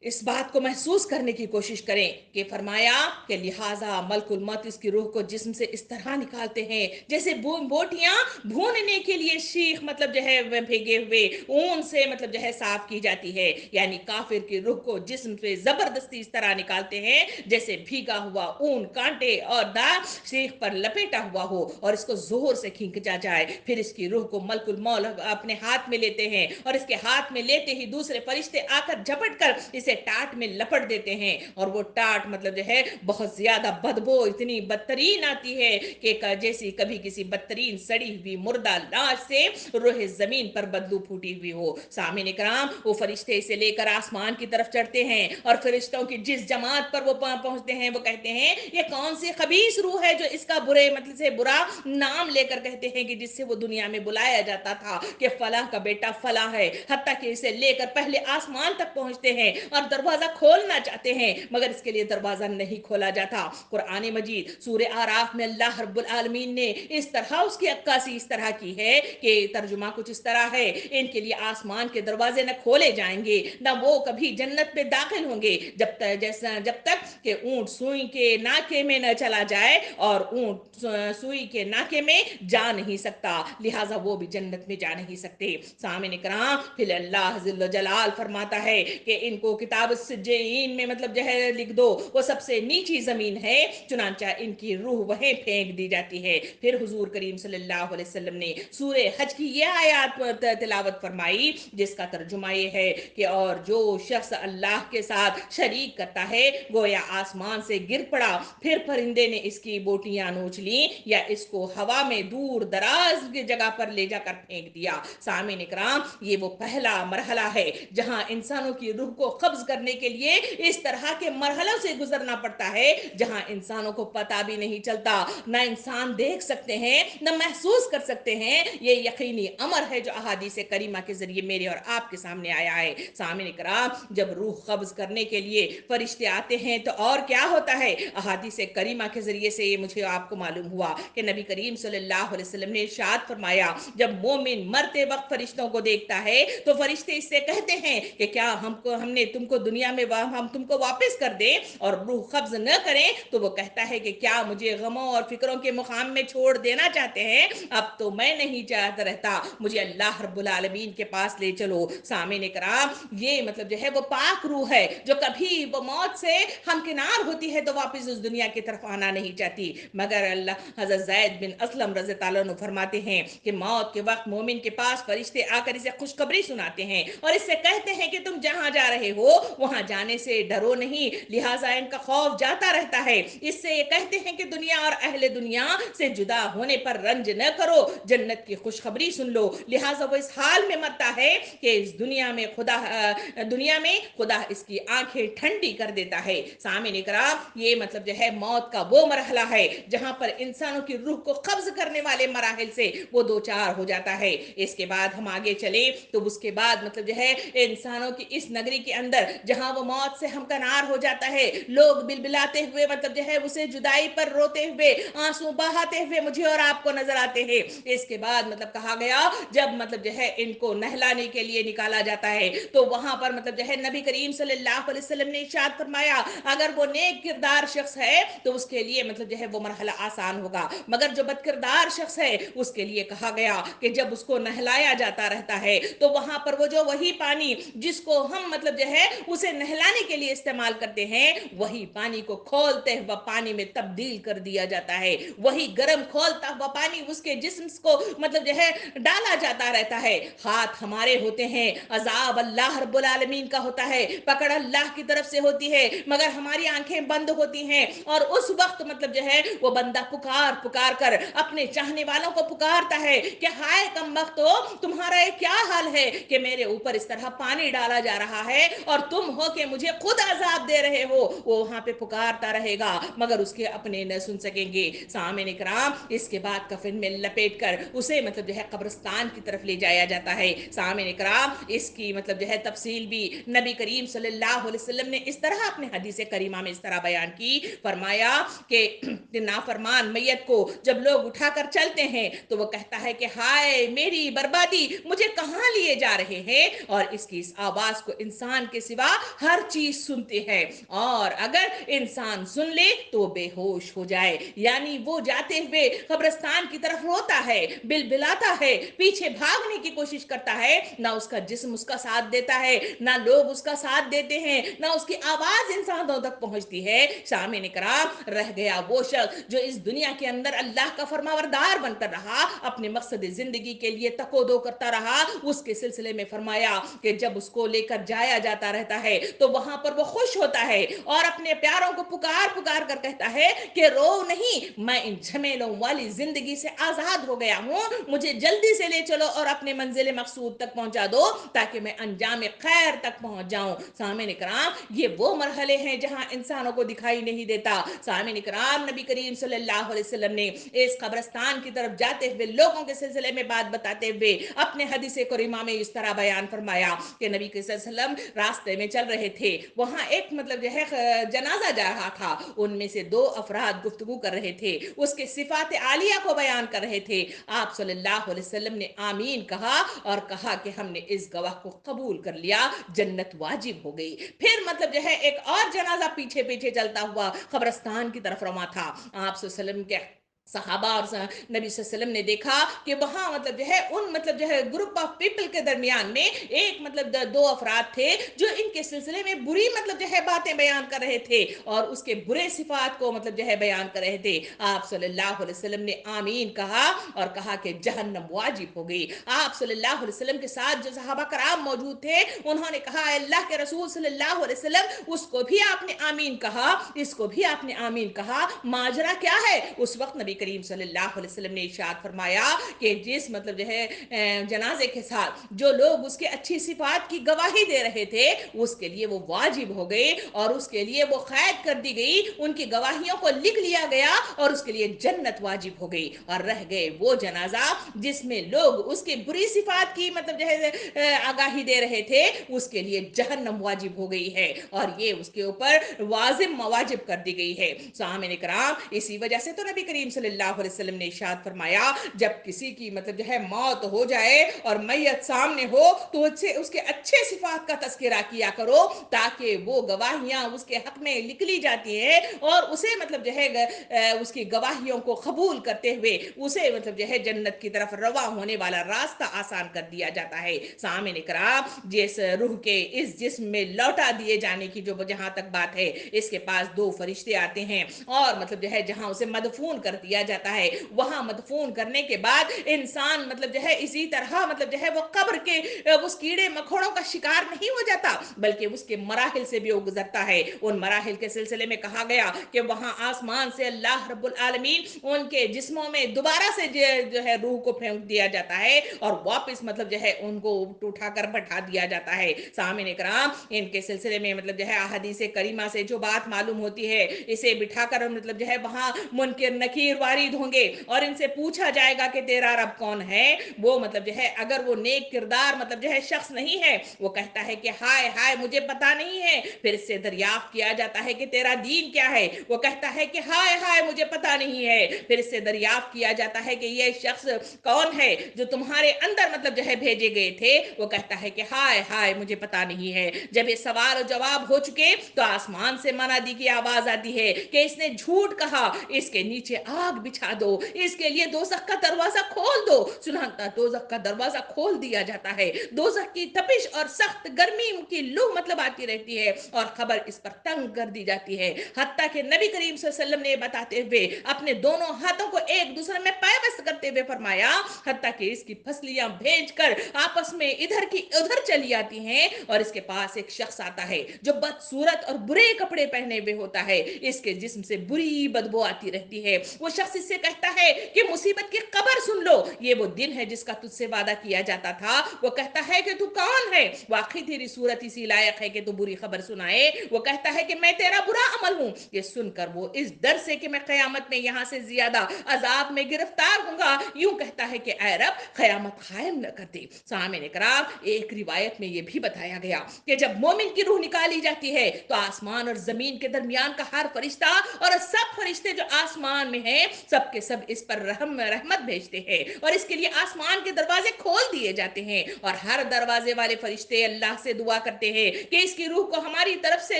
اس بات کو محسوس کرنے کی کوشش کریں کہ فرمایا کہ لہٰذا ملک الموت اس کی روح کو جسم سے اس طرح نکالتے ہیں جیسے بوٹیاں بھوننے کے لیے شیخ مطلب جو ہے بھیگے ہوئے اون سے مطلب جو ہے صاف کی جاتی ہے. یعنی کافر کی روح کو جسم سے زبردستی اس طرح نکالتے ہیں جیسے بھیگا ہوا اون کانٹے اور داغ شیخ پر لپیٹا ہوا ہو اور اس کو زور سے کھینچا جائے. پھر اس کی روح کو ملک الموت اپنے ہاتھ میں لیتے ہیں اور اس کے ہاتھ میں لیتے ہی دوسرے فرشتے آ کر جھپٹ کر اسے ٹاٹ میں لپٹ دیتے ہیں، اور وہ ٹاٹ مطلب جو ہے بہت زیادہ بدبو اتنی بدترین آتی ہے کہ جیسی کبھی کسی بدترین سڑی ہوئی مردہ لاش سے روح زمین پر بدبو پھوٹی ہوئی ہو. سامعین کرام، وہ فرشتے اسے لے کر آسمان کی طرف چڑھتے ہیں اور فرشتوں کی جس جماعت پر وہ پہنچتے ہیں وہ کہتے ہیں یہ کون سی خبیث روح ہے جو اس کا برے مطلب سے برا نام لے کر کہتے ہیں کہ جس سے وہ دنیا میں بلایا جاتا تھا کہ فلاں کا بیٹا فلاں ہے. حتیٰ کہ اسے لے کر پہلے آسمان تک پہنچتے ہیں اور आप दरवाज़ा खोलना चाहते हैं मगर इसके लिए दरवाज़ा नहीं खोला जाता। कुरान मजीद सूरह आराफ में अल्लाह रब्बुल आलमीन ने इस तरह उसकी अक्कासी इस तरह की है कि तर्जुमा कुछ इस तरह है, इनके लिए आसमान के दरवाजे न खोले जाएंगे न वो कभी जन्नत में दाखिल होंगे जब तक कि ऊंट सुई के नाके में न चला जाए, और ऊंट सुई के नाके में जा नहीं सकता, लिहाजा वो भी जन्नत में जा नहीं सकते। सामने कराम फिर अल्लाह जिल्ल जलाल फरमाता है कि इनको किताब सिज्जीन में मतलब जो है लिख दो, वो सबसे नीची जमीन है, चुनांचा इनकी रूह वहीं फेंक दी जाती है। फिर हुजूर करीम सल्लल्लाहु अलैहि वसल्लम ने सूरह हज की ये आयत तिलावत फरमाई जिसका तर्जुमा ये है कि और जो शख्स अल्लाह के साथ शरीक करता है गोया आसमान से गिर पड़ा, फिर परिंदे ने इसकी बोटियां नोच ली या इसको हवा में दूर दराज की जगह पर ले जाकर फेंक दिया। सामीन इकराम, ये वो पहला मरहला है जहां इंसानों की रूह को कब्ज करने के लिए इस तरह के मरहलों से गुजरना पड़ता है जहां इंसानों को पता भी नहीं चलता, ना इंसान देख सकते हैं न महसूस कर सकते हैं। ये यकीनी अमर है जो अहादीस करीमा के जरिए मेरे और आपके सामने आया है। सामीन इकराम, जब रूह कब्ज करने के लिए फरिश्ते आते हैं तो और क्या होता है, अहादीस करीमा के जरिए से ये मुझे आपको मालूम हुआ कि नबी करीम सल्लल्लाहु अलैहि वसल्लम ने इरशाद फरमाया जब मोमिन मरते वक्त फरिश्तों को देखता है तो फरिश्ते इससे कहते हैं कि क्या हमने तुमको दुनिया में हम तुमको वापस कर दें, और रूह कब्ज न करें तो वो कहता है कि क्या मुझे गमों और फिक्रों के मुकाम में छोड़ देना चाहते हैं, अब तो मैं नहीं चाहता रहता, मुझे अल्लाह रब्बुल आलमीन के पास ले चलो। सामीन कराम, ये मतलब जो है वो पाक रूह है जो कभी वो मौत से हमकिनार होती है तो वापस उस दुनिया की तरफ आना नहीं चाहती, मगर अल्लाह हज़रत ज़ैद बिन असलम रज़ी अल्लाह अन्हु फरमाते हैं कि मौत के वक्त मोमिन के पास फरिश्ते आकर इसे खुशखबरी सुनाते हैं और इससे कहते हैं कि तुम जहां जा रहे हो वहां जाने से डरो नहीं, लिहाजा इनका खौफ जाता रहता है। इससे ये कहते हैं कि दुनिया और अहले दुनिया से जुदा होने पर रंज न करो, जन्नत की खुशखबरी सुन लो, लिहाजा वो इस हाल में मरता है कि इस दुनिया में खुदा इसकी आंखें ठंडी कर देता है। सामीन इकराम, ये मतलब जो है मौत का वो मरहला है जहां पर इंसानों की रूह को कब्ज करने वाले मराहिल से वो दो चार हो जाता है। इसके बाद हम आगे चले तो उसके बाद मतलब जो है इंसानों की इस नगरी के अंदर जहां वो मौत से हमकनार हो जाता है, लोग बिलबिलाते हुए मतलब जो है उसे जुदाई पर रोते हुए आंसू बहाते हुए मुझे और आपको नजर आते हैं। इसके बाद मतलब कहा गया जब मतलब जो है इनको नहलाने के लिए निकाला जाता है तो वहां पर मतलब जो है नबी करीम सल्लल्लाहु अलैहि वसल्लम ने इरशाद फरमाया अगर वो नेक किरदार शख्स है तो उसके लिए मतलब जो है वो मरहला आसान होगा, मगर जो बदकिरदार शख्स है उसके लिए कहा गया कि जब उसको नहलाया जाता रहता है तो वहां पर वो जो वही पानी जिसको हम मतलब जो है उसे नहलाने के लिए इस्तेमाल करते हैं वही पानी को खोलते हुए पानी में तब्दील कर दिया जाता है, वही गर्म खोलता हुआ पानी उसके जिस्म को मतलब जो है डाला जाता रहता है। हाथ हमारे होते हैं, अजाब अल्लाह रब्बुल आलमीन का होता है, पकड़ अल्लाह की तरफ से होती है, मगर हमारी आंखें बंद होती हैं और उस वक्त मतलब जो है वो बंदा पुकार पुकार कर अपने चाहने वालों को पुकारता है कि हाय कम वक्त हो, तुम्हारा ये क्या हाल है कि मेरे ऊपर इस तरह पानी डाला जा रहा है और तुम हो कि मुझे खुद अजाब दे रहे हो। वो वहां पे पुकारता रहेगा मगर उसके अपने न सुन सकेंगे। सामने इकराम, इसके बाद कफन में लपेट कर उसे मतलब जो है कब्रिस्तान की तरफ ले जाया जाता है। सामने इकराम, इसकी मतलब जो है तफसील भी नबी करीम सल्लल्लाहु अलैहि वसल्लम ने इस तरह अपने हदीस करीमा में इस तरह बयान की, फरमाया कि नाफरमान मैयत को जब लोग उठाकर चलते हैं तो वो कहता है कि हाय मेरी बर्बादी, मुझे कहां लिए जा रहे हैं, और इसकी इस आवाज को इंसान के सिवा हर चीज सुनती है और अगर इंसान सुन ले तो बेहोश हो जाए, यानी वो जाते हुए कब्रिस्तान की तरफ रोता है, बिलबिलाता है, पीछे भागने की कोशिश करता है, ना उसका जिस्म उसका साथ देता है, ना लोग उसका साथ देते हैं, ना उसकी आवाज इंसानों तक पहुंचती है। सामने कराम, रह गया वो शख्स जो इस दुनिया के अंदर अल्लाह का फरमाबरदार बनकर रहा, अपने मकसद जिंदगी के लिए तकोदो करता रहा। उसके सिलसिले में फरमाया कि जब उसको लेकर जाया जाता रहता है तो वहां पर वो खुश होता है और अपने प्यारों को पुकार पुकार कर कहता है कि रो नहीं, मैं इन झमेलों वाली जिंदगी से आजाद हो गया हूं, मुझे जल्दी से ले चलो और अपने मंजिल मकसूद तक पहुंचा दो ताकि मैं अंजाम खैर तक पहुंच जाऊं। सामने इकराम, ये वो मरहले हैं जहां इंसानों को दिखाई नहीं देता। सामने इकराम, नबी करीम सल्लल्लाहु अलैहि वसल्लम ने इस कब्रिस्तान की तरफ जाते हुए लोगों के सिलसिले में बात बताते हुए अपने हदीस करीमा में इस तरह बयान फरमाया कि नबी के सल्लल्लाहु अलैहि वसल्लम रास्ते में चल रहे थे, वहां एक मतलब जो है जनाजा जा रहा था। उनमें से दो अफराद गुफ्तगू कर रहे थे, उसके सिफात आलिया को बयान कर रहे थे। आप सल्लल्लाहु अलैहि वसल्लम ने आमीन कहा और कहा कि हमने इस गवाह को कबूल कर लिया, जन्नत वाजिब हो गई। फिर मतलब जो है एक और जनाजा पीछे पीछे चलता हुआ कब्रस्तान की तरफ रवा था। आप सल्लल्लाहु अलैहि वसल्लम के सहाबा और नबी वसल्लम ने देखा कि वहां मतलब जो है उन मतलब जो है ग्रुप ऑफ पीपल के दरमियान में एक मतलब दो अफराद थे जो इनके सिलसिले में बुरी मतलब जो है बातें बयान कर रहे थे और उसके बुरे सिफात को मतलब जो है बयान कर रहे थे। आप सल्लल्लाहु अलैहि वसल्लम ने आमीन कहा और कहा कि जहन्नम वाजिब हो गई। आप सल्लल्लाहु अलैहि वसल्लम के साथ जो सहाबा कराम मौजूद थे उन्होंने कहा, अल्लाह के रसूल सल्लल्लाहु अलैहि वसल्लम, उसको भी आपने आमीन कहा, इसको भी आपने आमीन कहा, माजरा क्या है? उस वक्त नबी करीम सल्लल्लाहु अलैहि वसल्लम ने इरशाद फरमाया कि जिस मतलब जो है जनाजे के साथ जो लोग उसके अच्छी सिफात की गवाही दे रहे थे उसके लिए वो वाजिब हो गए और उसके लिए वो कैद कर दी गई, उनकी गवाहियों को लिख लिया गया और उसके लिए जन्नत वाजिब हो गई। और रह गए वो जनाजा जिसमें लोग उसकी बुरी सिफात की मतलब जो है आगाही दे रहे थे, उसके लिए जहन्नम वाजिब हो गई है और ये उसके ऊपर वाजिब मवाजिब कर दी गई है। सामने कराम, इसी वजह से तो नबी करीम सल्लल्लाहु अलैहि वसल्लम ने इरशाद फरमाया, जब किसी की मतलब जो है मौत हो जाए और मैयत सामने हो तो उससे उसके अच्छे सिफात का तस्करा किया करो ताकि वो गवाहियां उसके हक में लिख ली जाती है और उसे मतलब जो है उसकी गवाहियों को कबूल करते हुए उसे मतलब जो है जन्नत की तरफ रवा होने वाला रास्ता आसान कर दिया जाता है। सामने कराम, जिस रूह के इस जिस्म में लौटा दिए जाने की जो जहां तक बात है, इसके पास दो फरिश्ते आते हैं और मतलब जो है जहां उसे मदफून कर दिया जाता है, वहां मदफून करने के बाद इंसान मतलब जो है इसी तरह मतलब जो है वो कब्र के उस कीड़े मकोड़ों का शिकार नहीं हो जाता बल्कि उसके मराहिल से भी वो गुजरता है। उन मराहिल के सिलसिले में कहा गया कि वहां आसमान से अल्लाह रब्बुल आलमीन उनके जिस्मों में दोबारा से जो है रूह को फेंक दिया जाता है और वापस मतलब जो है उनको उठाकर बैठा दिया जाता है। सामने कराम, इनके सिलसिले में मतलब जो है अहदीस करीमा से जो बात मालूम होती है, इसे बिठाकर मतलब जो है वहां मुनकिर नकीर वारिद होंगे और इनसे पूछा जाएगा कि तेरा रब कौन है। वो मतलब जो है अगर वो नेक किरदार मतलब जो है शख्स नहीं है, वो कहता है कि हाय हाय मुझे पता नहीं है। फिर इससे दरियाफ्त किया जाता है कि तेरा दीन क्या है, वो कहता है कि हाय हाय मुझे पता नहीं है। फिर इससे दरियाफ्त किया जाता है कि ये शख्स कौन है जो तुम्हारे अंदर मतलब जो है भेजे गए थे, वो कहता है कि हाय हाय मुझे पता नहीं है। जब ये सवाल और जवाब हो चुके तो आसमान से मनादी की आवाज आती है कि इसने झूठ कहा, इसके नीचे आग बिछा दो, इसके लिए दोजख का दरवाजा खोल दो। सुनहता दोजख का दरवाजा खोल दिया जाता है। दोजख की तपिश और सख्त गर्मी की लू मतलब आती रहती है और खबर इस पर तंग कर दी जाती है। हत्ता कि नबी करीम सल्लल्लाहु अलैहि वसल्लम ने बताते हुए अपने दोनों हाथों को एक दूसरे में पायबस्त करते हुए फरमाया, हत्ता कि इसकी फसलियां भेजकर आपस में इधर की उधर चली आती हैं और इसके पास एक शख्स आता है जो बदसूरत और बुरे कपड़े पहने हुए होता है, इसके जिस्म से बुरी बदबू आती रहती है। वो शख्स इससे कहता है कि मुसीबत की खबर सुन लो, ये वो दिन है जिसका तुझसे वादा किया जाता था। वो कहता है कि तू कौन है, वाकई तेरी सूरत इसी लायक है कि तू बुरी खबर सुनाए। वो कहता है कि मैं तेरा बुरा अमल हूं। ये सुनकर वो इस डर से कि मैं कयामत में यहां से ज्यादा अजाब में गिरफ्तार होऊंगा यूं कहता है कि ऐ रब कयामत कायम न कर दे। सामने कराम, एक रिवायत में यह भी बताया गया कि जब मोमिन की रूह निकाली जाती है तो आसमान और जमीन के दरमियान का हर फरिश्ता और सब फरिश्ते जो आसमान में हैं सब के सब इस पर रहमत भेजते हैं और इसके लिए आसमान के दरवाजे खोल दिए जाते हैं और हर दरवाजे वाले फरिश्ते अल्लाह से दुआ करते हैं कि इसकी रूह को हमारी तरफ से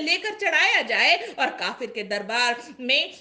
लेकर चढ़ाया जाए और काफिर के दरबार में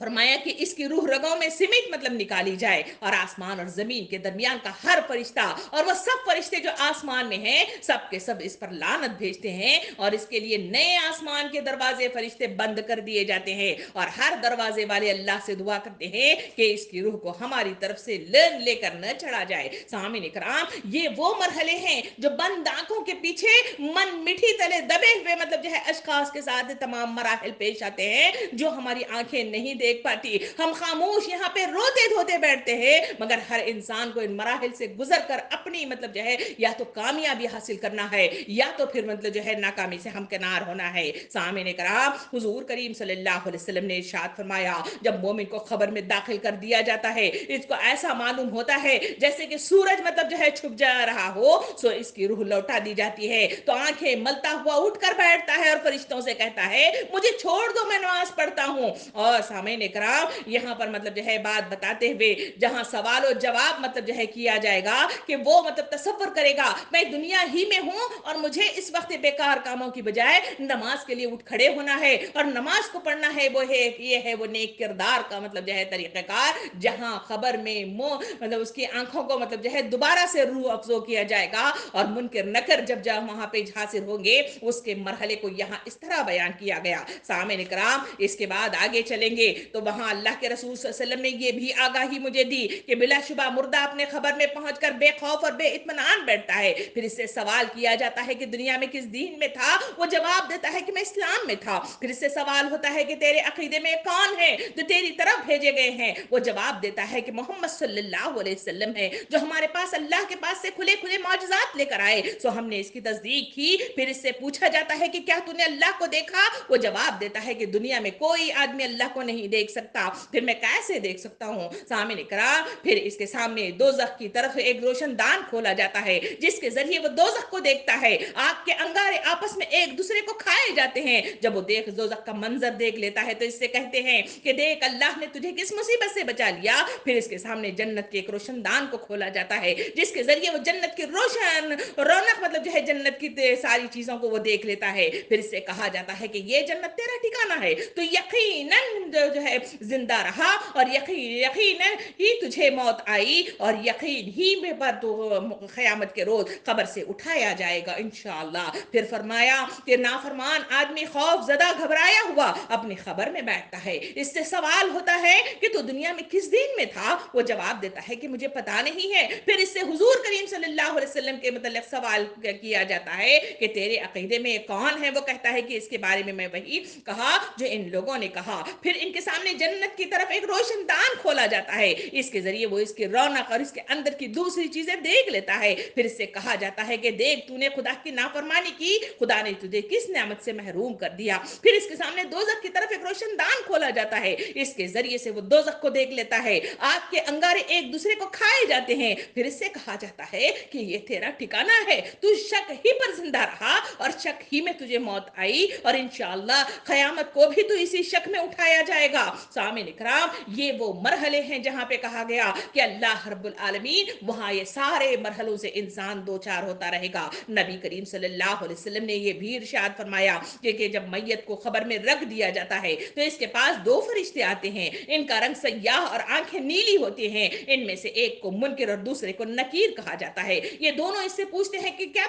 फरमाया कि इसकी रूह रगों में सिमिट मतलब निकाली जाए और आसमान और जमीन के दरमियान का हर फरिश्ता और वह सब फरिश्ते जो आसमान में हैं सब के सब इस पर लानत भेजते हैं और इसके लिए नए आसमान के दरवाजे फरिश्ते बंद कर दिए जाते हैं और हर दरवाजे वाले अल्लाह से दुआ करते हैं कि इसकी रूह को हमारी तरफ से लेकर न चढ़ा जाए। सामने कराम, ये वो मरहले हैं जो बंद आंखों के पीछे मन मिठी तले दबे हुए मतलब जो है अशखास के साथ तमाम मराहल पेश आते हैं जो हमारी आंखें नहीं دیکھ پاتی. ہم خاموش یہاں پہ روتے دھوتے بیٹھتے ہیں, مگر ہر انسان کو ان مراحل سے گزر کر اپنی مطلب جو ہے یا تو کامیابی حاصل کرنا ہے یا تو پھر مطلب جو ہے ناکامی سے ہمکنار ہونا ہے. سامعین کرام, حضور کریم صلی اللہ علیہ وسلم نے ارشاد فرمایا, جب مومن کو خبر میں داخل کر دیا جاتا ہے, اس کو ایسا معلوم ہوتا ہے جیسے کہ سورج مطلب جو ہے چھپ جا رہا ہو, سو اس کی روح لوٹا دی جاتی ہے, تو آنکھیں ملتا ہوا اٹھ کر بیٹھتا ہے اور فرشتوں سے کہتا ہے مجھے چھوڑ دو, میں نماز پڑھتا ہوں. اور سامعین کرام, یہاں پر مطلب جو ہے بات بتاتے ہوئے جہاں سوال و جواب مطلب جو ہے کیا جائے گا کہ وہ مطلب تصور کرے گا میں دنیا ہی میں ہوں اور مجھے اس وقت بیکار کاموں کی بجائے نماز کے لیے اٹھ کھڑے ہونا ہے اور نماز کو پڑھنا ہے, وہ ہے یہ ہے وہ نیک کردار کا مطلب جو ہے طریقہ کار, جہاں خبر میں مطلب اس کی آنکھوں کو مطلب جو ہے دوبارہ سے روح افزو کیا جائے گا, اور منکر نکر جب وہاں پہ حاصل ہوں گے اس کے مرحلے کو یہاں اس طرح بیان کیا گیا. سامعین کرام, اس کے بعد آگے چلیں گے تو وہاں اللہ کے رسول صلی اللہ علیہ وسلم نے یہ بھی آگاہی مجھے دی کہ بلا شبہ مردہ اپنے خبر میں پہنچ کر بے خوف اور بے اطمینان بیٹھتا ہے. پھر اس سے سوال کیا جاتا ہے کہ دنیا میں کس دین میں تھا, وہ جواب دیتا ہے کہ میں اسلام میں تھا. پھر اس سے سوال ہوتا ہے کہ تیرے عقیدے میں کون ہے جو تیری طرف بھیجے گئے ہیں, وہ جواب دیتا ہے کہ محمد صلی اللہ علیہ وسلم ہے جو ہمارے پاس اللہ کے پاس سے کھلے کھلے معجزات لے کر آئے, سو ہم نے اس کی تصدیق کی. پھر اس سے پوچھا جاتا ہے کہ کیا تو نے اللہ کو دیکھا, وہ جواب دیتا ہے کہ دنیا میں کوئی آدمی اللہ کو نہیں دیکھ سکتا, پھر میں کیسے دیکھ سکتا ہوں. سامعین کرام, پھر اس کے سامنے دوزخ کی طرف ایک روشن دان کھولا جاتا ہے جس کے ذریعے وہ دوزخ کو دیکھتا ہے. آگ کے انگارے آپس میں ایک دوسرے کو کھائے جاتے ہیں. جب وہ دوزخ کا منظر دیکھ لیتا ہے تو اس سے کہتے ہیں کہ دیکھ اللہ نے تجھے کس مصیبت سے بچا لیا. پھر اس کے سامنے جنت کے ایک روشن دان کو کھولا جاتا ہے جس کے ذریعے وہ جنت کی روشن رونق مطلب جو ہے جنت کی ساری چیزوں کو وہ دیکھ لیتا ہے. پھر اس سے کہا جاتا ہے کہ یہ جنت تیرا ٹھکانہ ہے, تو یقیناً جو ہے زندہ رہا اور یقیناً ہی تجھے موت آئی اور یقین ہی میں پر تو قیامت کے روز قبر سے اٹھایا جائے گا انشاءاللہ. پھر فرمایا کہ نافرمان آدمی خوف زدہ گھبرایا ہوا اپنی خبر میں بیٹھتا ہے. اس سے سوال ہوتا ہے کہ تو دنیا میں کس دین میں تھا, وہ جواب دیتا ہے کہ مجھے پتا نہیں ہے. پھر اس سے حضور کریم صلی اللہ علیہ وسلم کے متعلق سوال کیا جاتا ہے کہ تیرے عقیدے میں کون ہے, وہ کہتا ہے کہ اس کے بارے میں وہی کہا جو ان لوگوں نے کہا. پھر ان کے سامنے جنت کی طرف ایک روشن دان کھولا جاتا ہے, اس کے ذریعے وہ اس کی رونق اور اس کے اندر کی دوسری چیزیں دیکھ لیتا ہے. پھر اس سے کہا جاتا ہے کہ دیکھ تو نے خدا کی نافرمانی کی, خدا نے تجھے کس نعمت سے محروم کر دیا. پھر اس کے سامنے دوزخ کی طرف ایک روشن دان کھولا جاتا ہے, اس کے ذریعے سے وہ دوزخ کو دیکھ لیتا ہے. آگ کے انگارے ایک دوسرے کو کھائے جاتے ہیں. پھر اس سے کہا جاتا ہے کہ یہ تیرا ٹھکانہ ہے, تو شک ہی پر زندہ رہا اور شک ہی میں تجھے موت آئی اور انشاءاللہ قیامت کو بھی تو اسی شک میں اٹھایا جائے گا. سامعین اکرام, یہ وہ مرحلے ہیں جہاں پہ کہا گیا کہ اللہ رب العالمین وہاں یہ سارے مرحلوں سے انسان دو چار ہوتا رہے گا. نبی کریم صلی اللہ علیہ وسلم نے یہ بھی ارشاد فرمایا کہ جب میت کو قبر میں رکھ دیا جاتا ہے تو اس کے پاس دو فرشتے آتے ہیں, ان کا رنگ سیاہ اور آنکھیں نیلی ہوتی ہیں. ان میں سے ایک کو منکر اور دوسرے کو نکیر کہا جاتا ہے. یہ دونوں اس سے پوچھتے ہیں کہ کیا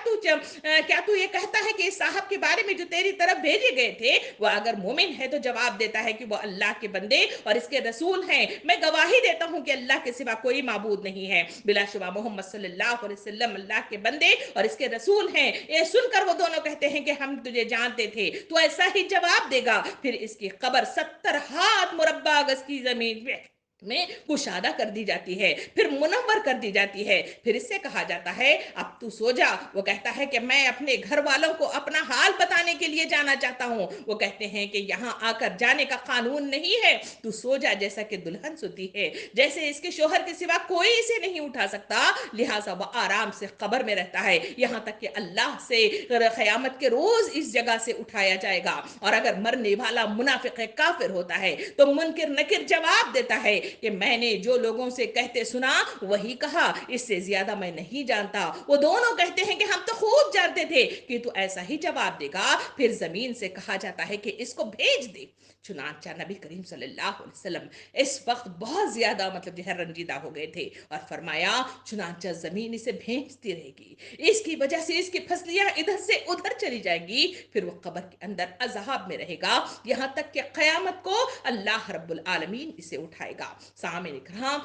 تو یہ کہتا ہے کہ اس صاحب کے بارے میں جو تیری طرف بھیجے گئے تھے وہ اگر مومن ہے, تو جواب دیتا ہے کہ وہ اللہ کے بندے اور اس کے رسول ہیں. میں گواہی دیتا ہوں کہ اللہ کے سوا کوئی معبود نہیں ہے, بلا شبہ محمد صلی اللہ علیہ وسلم اللہ کے بندے اور اس کے رسول ہیں. یہ سن کر وہ دونوں کہتے ہیں کہ ہم تجھے جانتے تھے. تو ایسا ہی جواب دے گا. پھر اس کی قبر 70 ہاتھ مربع گز کی زمین میں کشادہ کر دی جاتی ہے, پھر منور کر دی جاتی ہے. پھر اس سے کہا جاتا ہے اب تو سو جا. وہ کہتا ہے کہ میں اپنے گھر والوں کو اپنا حال بتانے کے لیے جانا چاہتا ہوں. وہ کہتے ہیں کہ یہاں آ کر جانے کا قانون نہیں ہے, تو سو جا جیسا کہ دلہن سوتی ہے, جیسے اس کے شوہر کے سوا کوئی اسے نہیں اٹھا سکتا, لہٰذا وہ آرام سے قبر میں رہتا ہے یہاں تک کہ اللہ سے قیامت کے روز اس جگہ سے اٹھایا جائے گا. اور اگر مرنے والا منافق کافر ہوتا ہے تو منکر نکر جواب دیتا ہے کہ میں نے جو لوگوں سے کہتے سنا وہی کہا, اس سے زیادہ میں نہیں جانتا. وہ دونوں کہتے ہیں کہ ہم تو خوب جانتے تھے کہ تو ایسا ہی جواب دے گا. پھر زمین سے کہا جاتا ہے کہ اس کو بھیج دے. چنانچہ نبی کریم صلی اللہ علیہ وسلم اس وقت بہت زیادہ مطلب جو ہے رنجیدہ ہو گئے تھے اور فرمایا چنانچہ زمین اسے بھیجتی رہے گی, اس کی وجہ سے اس کی پھسلیاں ادھر سے ادھر چلی جائیں گی. پھر وہ قبر کے اندر عذاب میں رہے گا یہاں تک کہ قیامت کو اللہ رب العالمین اسے اٹھائے گا. سامعین کرام,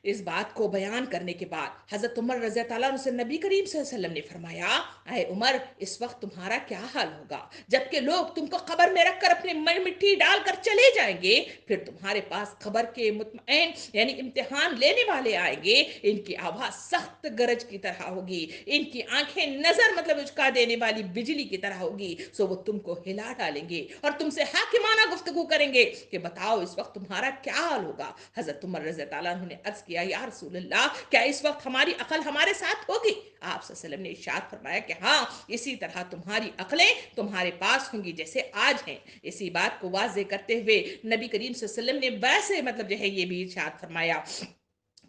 इस बात को बयान करने के बाद हजरत उमर रज़ी अल्लाह अन्हु से नबी करीम सल्लल्लाहु अलैहि वसल्लम ने फरमाया, अय उमर, इस वक्त तुम्हारा क्या हाल होगा जबकि लोग तुमको खबर में रखकर अपनी मिट्टी डालकर चले जाएंगे, फिर तुम्हारे पास खबर के मुतमईन यानी इम्तिहान लेने वाले आएंगे। इनकी आवाज सख्त गरज की तरह होगी, इनकी आंखें नजर मतलब उचका देने वाली बिजली की तरह होगी। सो वो तुमको हिला डालेंगे और तुमसे हाकिमाना गुफ्तगू करेंगे कि बताओ इस वक्त तुम्हारा क्या हाल होगा। हजरत उमर रज़ी अल्लाह अन्हु ने अर्ज किया, या रसूल अल्लाह, क्या इस वक्त हमारी अकल हमारे साथ होगी? आप सल्लल्लाहु अलैहि वसल्लम ने इरशाद फरमाया कि हाँ, इसी तरह तुम्हारी अकलें तुम्हारे पास होंगी जैसे आज हैं। इसी बात को वाज़े करते हुए नबी करीम सल्लल्लाहु अलैहि वसल्लम ने वैसे मतलब जो है ये भी इरशाद फरमाया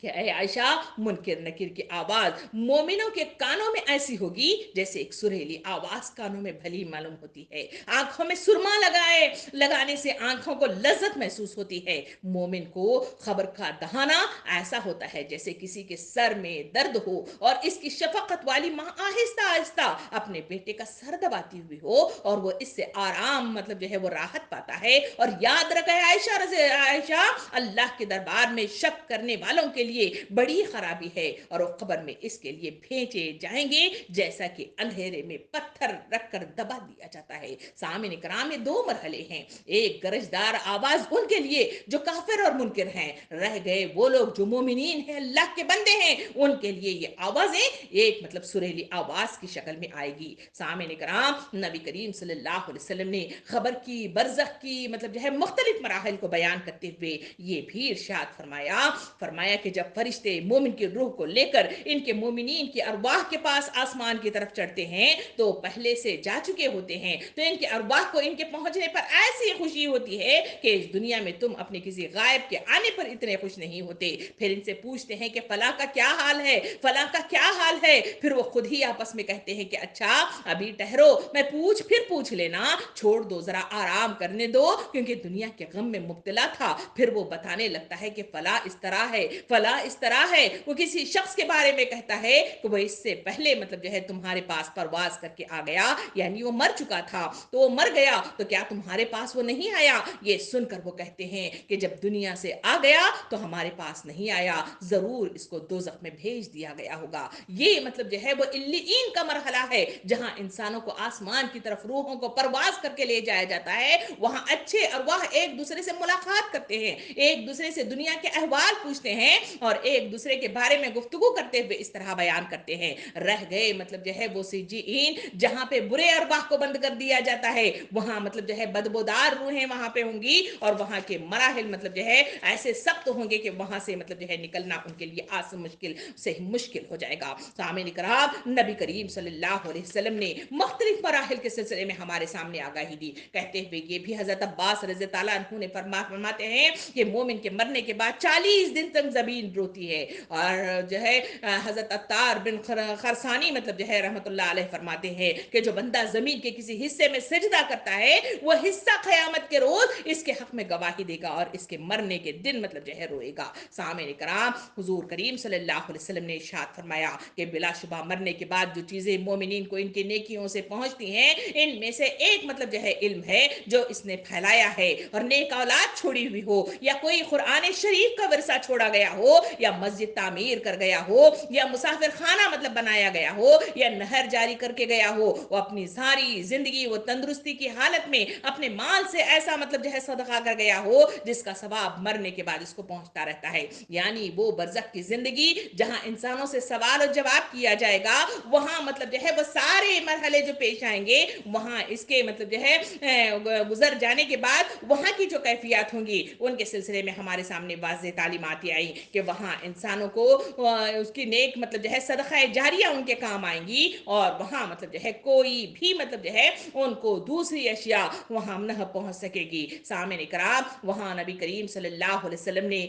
कि ऐ आयशा, मुनकिर नकीर की आवाज मोमिनों के कानों में ऐसी होगी जैसे एक सुरीली आवाज कानों में भली मालूम होती है। आंखों में सुरमा लगाने से आंखों को लज्जत महसूस होती है। मोमिन को खबर का दहाना ऐसा होता है जैसे किसी के सर में दर्द हो और इसकी शफकत वाली माँ आहिस्ता आहिस्ता अपने बेटे का सर दबाती हुई हो और वो इससे आराम मतलब जो है वो राहत पाता है। और याद रखे आयशा, अल्लाह के दरबार में शक करने वालों के लिए बड़ी खराबी है और वो खबर में इसके लिए भेजे जाएंगे जैसा कि अंधेरे में पत्थर रखकर दबा दिया जाता है। सामिन इकराम में दो मरहले हैं। एक गरजदार आवाज उनके लिए जो काफिर और मुनकिर हैं, रह गए वो लोग जो मोमिनीन हैं, अल्लाह के बंदे हैं, उनके लिए ये आवाजें एक मतलब सुरीली आवाज की शक्ल में आएगी। सामिन इकराम, नबी करीम सल्लल्लाहु अलैहि वसल्लम ने खबर की बरज़ख की मतलब जो है मुख्तलिफ मराहल को बयान करते हुए ये भी इरशाद फरमाया कि जब फरिश्ते मोमिन की रूह को लेकर इनके मोमिनीन की अरवाह के पास आसमान की तरफ चढ़ते हैं तो पहले से जा चुके होते हैं, तो इनके अरवाह को इनके पहुंचने पर ऐसी खुशी होती है कि इस दुनिया में तुम अपने किसी गायब के आने पर इतने खुश नहीं होते। फिर इनसे पूछते हैं कि फला का क्या हाल है, फला का क्या हाल है। फिर वो खुद ही आपस में कहते हैं कि अच्छा अभी ठहरो, मैं फिर पूछ लेना, छोड़ दो, जरा आराम करने दो, क्योंकि दुनिया के गम में मुब्तला था। फिर वो बताने लगता है कि फला इस तरह है, फला इस तरह है। वो किसी शख्स के बारे में कहता है कि वो इससे पहले मतलब जो है तुम्हारे पास परवाज करके आ गया, यानी वो मर चुका था, तो वो मर गया, तो क्या तुम्हारे पास वो नहीं आया? ये सुनकर वो कहते हैं कि जब दुनिया से आ गया तो हमारे पास नहीं आया, जरूर इसको दोज़ख में भेज दिया गया होगा। ये मतलब जो है वो इल्लीन का मरहला है, जहां इंसानों को आसमान की तरफ रूहों को परवाज करके ले जाया जाता है। वहां अच्छे अरवाह एक दूसरे से मुलाकात करते हैं, एक दूसरे से दुनिया के अहवाल पूछते हैं और एक दूसरे के बारे में गुफ्तगू करते हुए इस तरह बयान करते हैं। रह गए मतलब जो है वो सिज्जीन, जहां पे बुरे अरवाह को बंद कर दिया जाता है, वहां मतलब जो है बदबूदार रूहें वहां पे होंगी और वहां के मराहिल मतलब जो है ऐसे सख्त होंगे कि वहां से मतलब जो है निकलना उनके लिए आसान मुश्किल से ही मुश्किल हो जाएगा। सामने कराम, नबी करीम सल्लल्लाहु अलैहि वसल्लम ने मुख्तलिफ मराहिल के सिलसिले में हमारे सामने आगाही दी, कहते हुए ये भी हजरत अब्बास रज़ी अल्लाह अन्हु ने फरमाते हैं कि मोमिन के मरने के बाद 40 दिन तक जमीन रोती है। और जो है हजरत अत्तार बिन खरसानी मतलब जो है रहमतुल्लाह अलैह फरमाते हैं कि जो बंदा जमीन के किसी हिस्से में सिजदा करता है वह हिस्सा क़यामत के रोज इसके हक में गवाही देगा और इसके मरने के दिन मतलब जो है रोएगा। सामने कराम, हुजूर करीम सल्लल्लाहु अलैहि वसल्लम ने इरशाद फरमाया कि बिलाशुबा मरने के बाद जो चीजें मोमिनीन को इनकी नेकियों से पहुंचती हैं, इनमें से एक मतलब जो है इल्म है जो इसने फैलाया है, और नेक औलाद छोड़ी हुई हो, या कोई कुरान शरीफ का विरसा छोड़ा गया हो, या मस्जिद तामीर कर गया हो, या मुसाफिर खाना मतलब बनाया गया हो, या नहर जारी करके गया हो। वो अपनी सारी जिंदगी वो तंदुरुस्ती की हालत में अपने माल से ऐसा मतलब जो है सदका कर गया हो जिसका सवाब मरने के बाद इसको पहुंचता रहता है। यानी वो बरज़ख की जिंदगी जहां इंसानों से सवाल और जवाब किया जाएगा, वहां मतलब जो है वो सारे मरहले जो पेश आएंगे, वहां इसके मतलब जो है गुजर जाने के बाद वहां की जो कैफियत होंगी उनके सिलसिले में हमारे सामने वाज़ेह तालीमात आई कि वहां इंसानों को उसकी नेक मतलब जो है सदका जारिया उनके काम आएंगी, और वहां मतलब जो है कोई भी मतलब जो है उनको दूसरी अशिया वहां न पहुंच सकेगी। सामने कराम, वहां नबी करीम सल्लल्लाहु अलैहि वसल्लम ने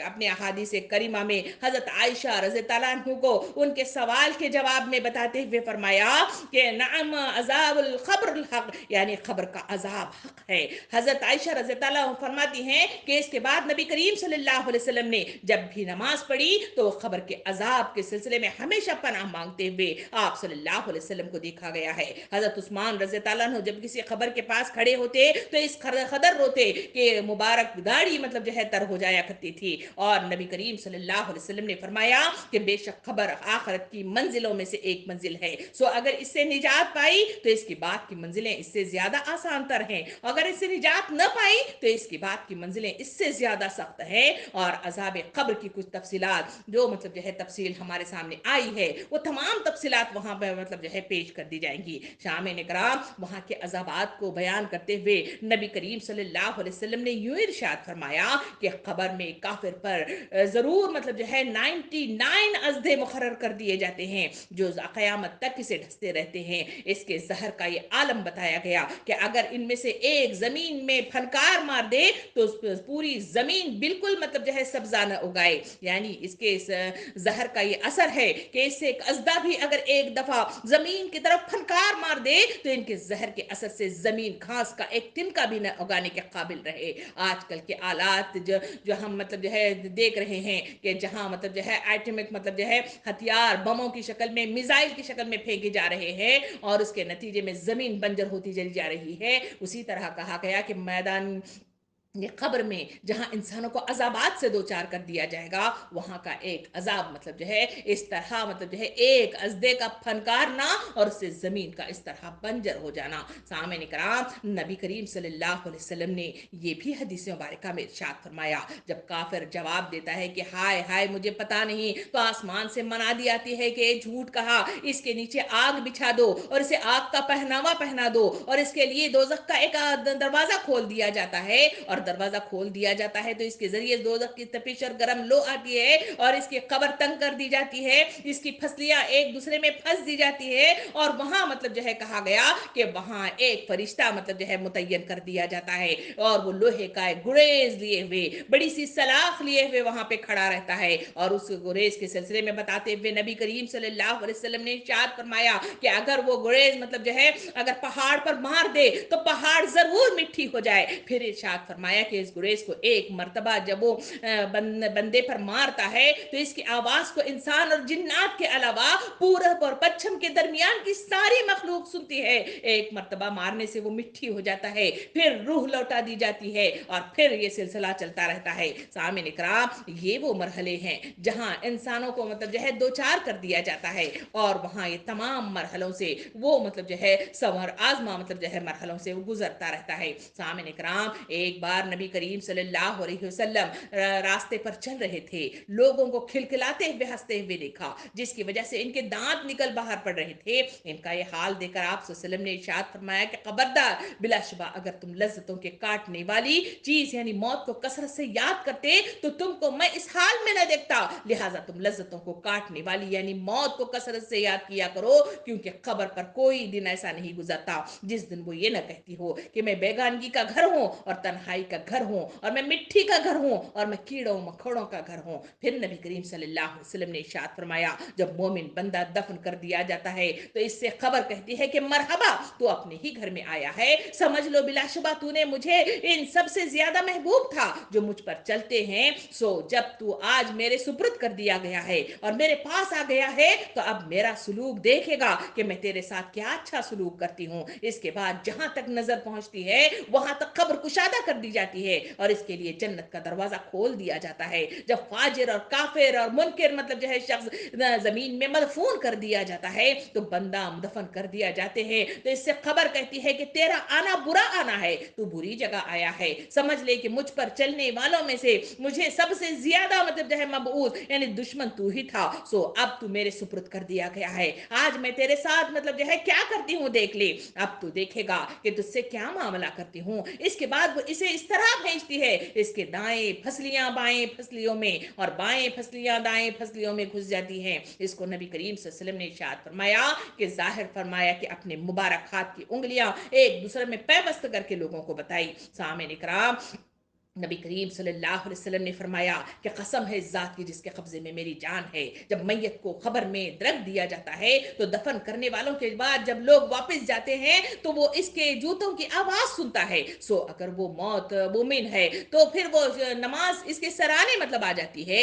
अपने अहादीस करीमा में हजरत आयशा रज़ी अल्लाह अन्हु को उनके सवाल के जवाब में बताते हुए फरमाया कि नअम अज़ाबुल क़ब्र हक, यानी खबर का अजाब हक है। हजरत आयशा रज़ी अल्लाह अन्हा फरमाती हैं कि इसके बाद नबी करीम सल्लल्लाहु अलैहि वसल्लम ने जब भी नमाज पढ़ी तो खबर के अजाब के सिलसिले में हमेशा पनाह मांगते हुए आप सल्लल्लाहु अलैहि वसल्लम को देखा गया है। हजरत उस्मान रज़ी अल्लाह अन्हु जब किसी खबर के पास खड़े होते तो इस खदर रोते कि मुबारक दाढ़ी मतलब जो है तर हो जाया करती थी। और नबी करीम सल्लल्लाहु अलैहि वसल्लम ने फरमाया कि बेशक खबर आखिरत की मंजिलों में से एक मंजिल है, सो अगर इससे निजात पाई तो इसकी बाद की मंजिलें इससे ज्यादा आसान तर हैं, अगर इससे निजात न पाई तो इसकी बाद की मंजिलें इससे ज्यादा सख्त है। और अजाब कब्र की कुछ तफसीलात जो मतलब जो है तफसील हमारे सामने आई है वो तमाम तफसीलात वहां पर मतलब जो है पेश कर दी जाएंगी। शामिन इकराम वहां के अजाबात को बयान करते हुए नबी करीम सल्लल्लाहु अलैहि वसल्लम ने यूं इरशाद फरमाया कि खबर में काफिर पर जरूर मतलब जो है 99 अजदे मुकर्रर कर दिए जाते हैं जो क़यामत तक इसे ढसते रहते हैं। इसके जहर का ये आलम बताया गया कि अगर इनमें से एक जमीन में फनकार मार दे तो पूरी जमीन बिल्कुल मतलब जो है सब्जा न उगाए, यानी इसके इस जहर का ये असर है कि इससे एक अजदा भी अगर एक दफा जमीन की तरफ फनकार मार दे तो इनके जहर के असर से जमीन घास का एक तिनका भी न उगाने के काबिल रहे। आजकल के आलात जो हम मतलब जो है देख रहे हैं कि जहां मतलब जो है एटॉमिक मतलब जो है हथियार बमों की शक्ल में मिसाइल की शक्ल में फेंके जा रहे हैं और उसके नतीजे में जमीन बंजर होती चली जा रही है, उसी तरह कहा गया कि मैदान ये खबर में जहां इंसानों को अजाबात से दो चार कर दिया जाएगा वहां का एक अजाब मतलब जो है इस तरह मतलब जो है एक अजदे का फनकारना और उससे जमीन का इस तरह बंजर हो जाना। सामने कराम नबी करीम सल्लल्लाहु अलैहि वसल्लम ने ये भी हदीस मुबारका में इरशाद फरमाया, जब काफिर जवाब देता है कि हाय हाय मुझे पता नहीं, तो आसमान से मनादी आती है कि झूठ कहा, इसके नीचे आग बिछा दो और इसे आग का पहनावा पहना दो और इसके लिए दोजख का एक दरवाजा खोल दिया जाता है और दरवाजा खोल दिया जाता है तो इसके जरिए दोजख की तपिश और गर्म लो आती है और इसकी कब्र तंग कर दी जाती है, इसकी फसलियां एक दूसरे में फंस दी जाती है और वहां मतलब जो है कहा गया कि वहां एक फरिश्ता मतलब जो है मुतय्यन कर दिया जाता है और वो लोहे का एक गुरेज लिए हुए बड़ी सी सलाख लिए हुए वहां पे खड़ा रहता है। और उस गुरेज के सिलसिले में बताते हुए नबी करीम सल्लल्लाहु अलैहि वसल्लम ने इरशाद फरमाया कि अगर वो गुरेज मतलब जो है अगर पहाड़ पर मार दे तो पहाड़ जरूर मिट्टी हो जाए। फिर इरशाद फरमाया कि इस गुरेज को एक मर्तबा जब वो बंदे पर मारता है तो इसकी आवाज को इंसान और जिन्नात के अलावा पूरब और पश्चिम के दरमियान की सारी मखलूक सुनती है। एक मर्तबा मारने से वो मिट्टी हो जाता है, फिर रूह लौटा दी जाती है और फिर ये सिलसिला चलता रहता है। सामिन इकराम ये वो मरहले हैं जहां इंसानों को मतलब जो है दो चार कर दिया जाता है और वहां ये तमाम मरहलों से वो मतलब जो है सवर आजमा मतलब जो है मरहलों से वो गुजरता रहता है। सामिन इकराम एक बार नबी करीम सल्लल्लाहु अलैहि वसल्लम रास्ते पर चल रहे थे, लोगों को खिलखिलाते हुए हंसते हुए देखा जिसकी वजह से इनके दांत निकल बाहर पड़ रहे थे। इनका ये हाल देखकर आप सल्लल्लाहु अलैहि वसल्लम ने इरशाद फरमाया कि खबरदार, बिलाशुबा अगर तुम लज्जतों के काटने वाली चीज यानी मौत को कसरत से याद करते तो तुमको मैं इस हाल में न देखता, लिहाजा तुम लज्जतों को काटने वाली यानी मौत को कसरत से याद किया करो क्योंकि खबर पर कोई दिन ऐसा नहीं गुजरता जिस दिन वो ये न कहती हो कि मैं बेगानगी का घर हूं और तन्हाई का घर हूं और मैं मिट्टी का घर हूं और मैं कीड़ों मकोड़ों का घर हूं। फिर नबी करीम सल्लल्लाहु अलैहि वसल्लम ने इरशाद फरमाया, जब मोमिन बंदा दफन कर दिया जाता है तो इससे खबर कहती है कि मरहबा, तू अपने ही घर में आया है, समझ लो बिलाशुबा तूने मुझे इन सबसे ज्यादा महबूब था जो मुझ पर चलते हैं। सो जब तू आज मेरे सुपुर्द कर दिया गया है और मेरे पास आ गया है तो अब मेरा सुलूक देखेगा कि मैं तेरे साथ क्या अच्छा सुलूक करती हूँ। इसके बाद जहां तक नजर पहुंचती है वहां तक खबर कुशादा कर दी जाती है और इसके लिए जन्नत का दरवाजा खोल दिया जाता है। जब फाजिर और काफिर और मुनकिर मतलब जो है शख्स जमीन में मदफून कर दिया जाता है तो बंदा दफन कर दिया जाते हैं तो इससे खबर कहती है कि तेरा आना बुरा आना है, तू बुरी जगह आया है, समझ ले कि मुझ पर चलने वालों में से मुझे सबसे ज्यादा मतलब जो है मबऊस यानी दुश्मन तू ही था। सो अब तू मेरे सुपुर्द कर दिया गया है, आज मैं तेरे साथ मतलब जो है क्या करती हूँ देख ले, अब तू देखेगा कि तुझसे क्या मामला करती हूँ। इसके बाद वो इसे इस तरह भेजती है, इसके दाएं फसलियां बाएं फसलियों में और बाएं फसलियां दाएं फसलियों में घुस जाती हैं। इसको नबी करीम सल्लल्लाहु अलैहि वसल्लम ने इरशाद फरमाया कि जाहिर फरमाया कि अपने मुबारक हाथ की उंगलियां एक दूसरे में पैवस्त करके लोगों को बताई। सामने इकराम नबी करीम सल्लल्लाहु अलैहि वसल्लम ने फरमाया कि कसम है इस ज़ात की जिसके कब्ज़े में मेरी जान है, जब मैयत को ख़बर में रख दिया जाता है तो दफन करने वालों के बाद जब लोग वापस जाते हैं तो वो इसके जूतों की आवाज़ सुनता है। सो अगर वो मौत मोमिन है तो फिर वो नमाज इसके सराने मतलब आ जाती है,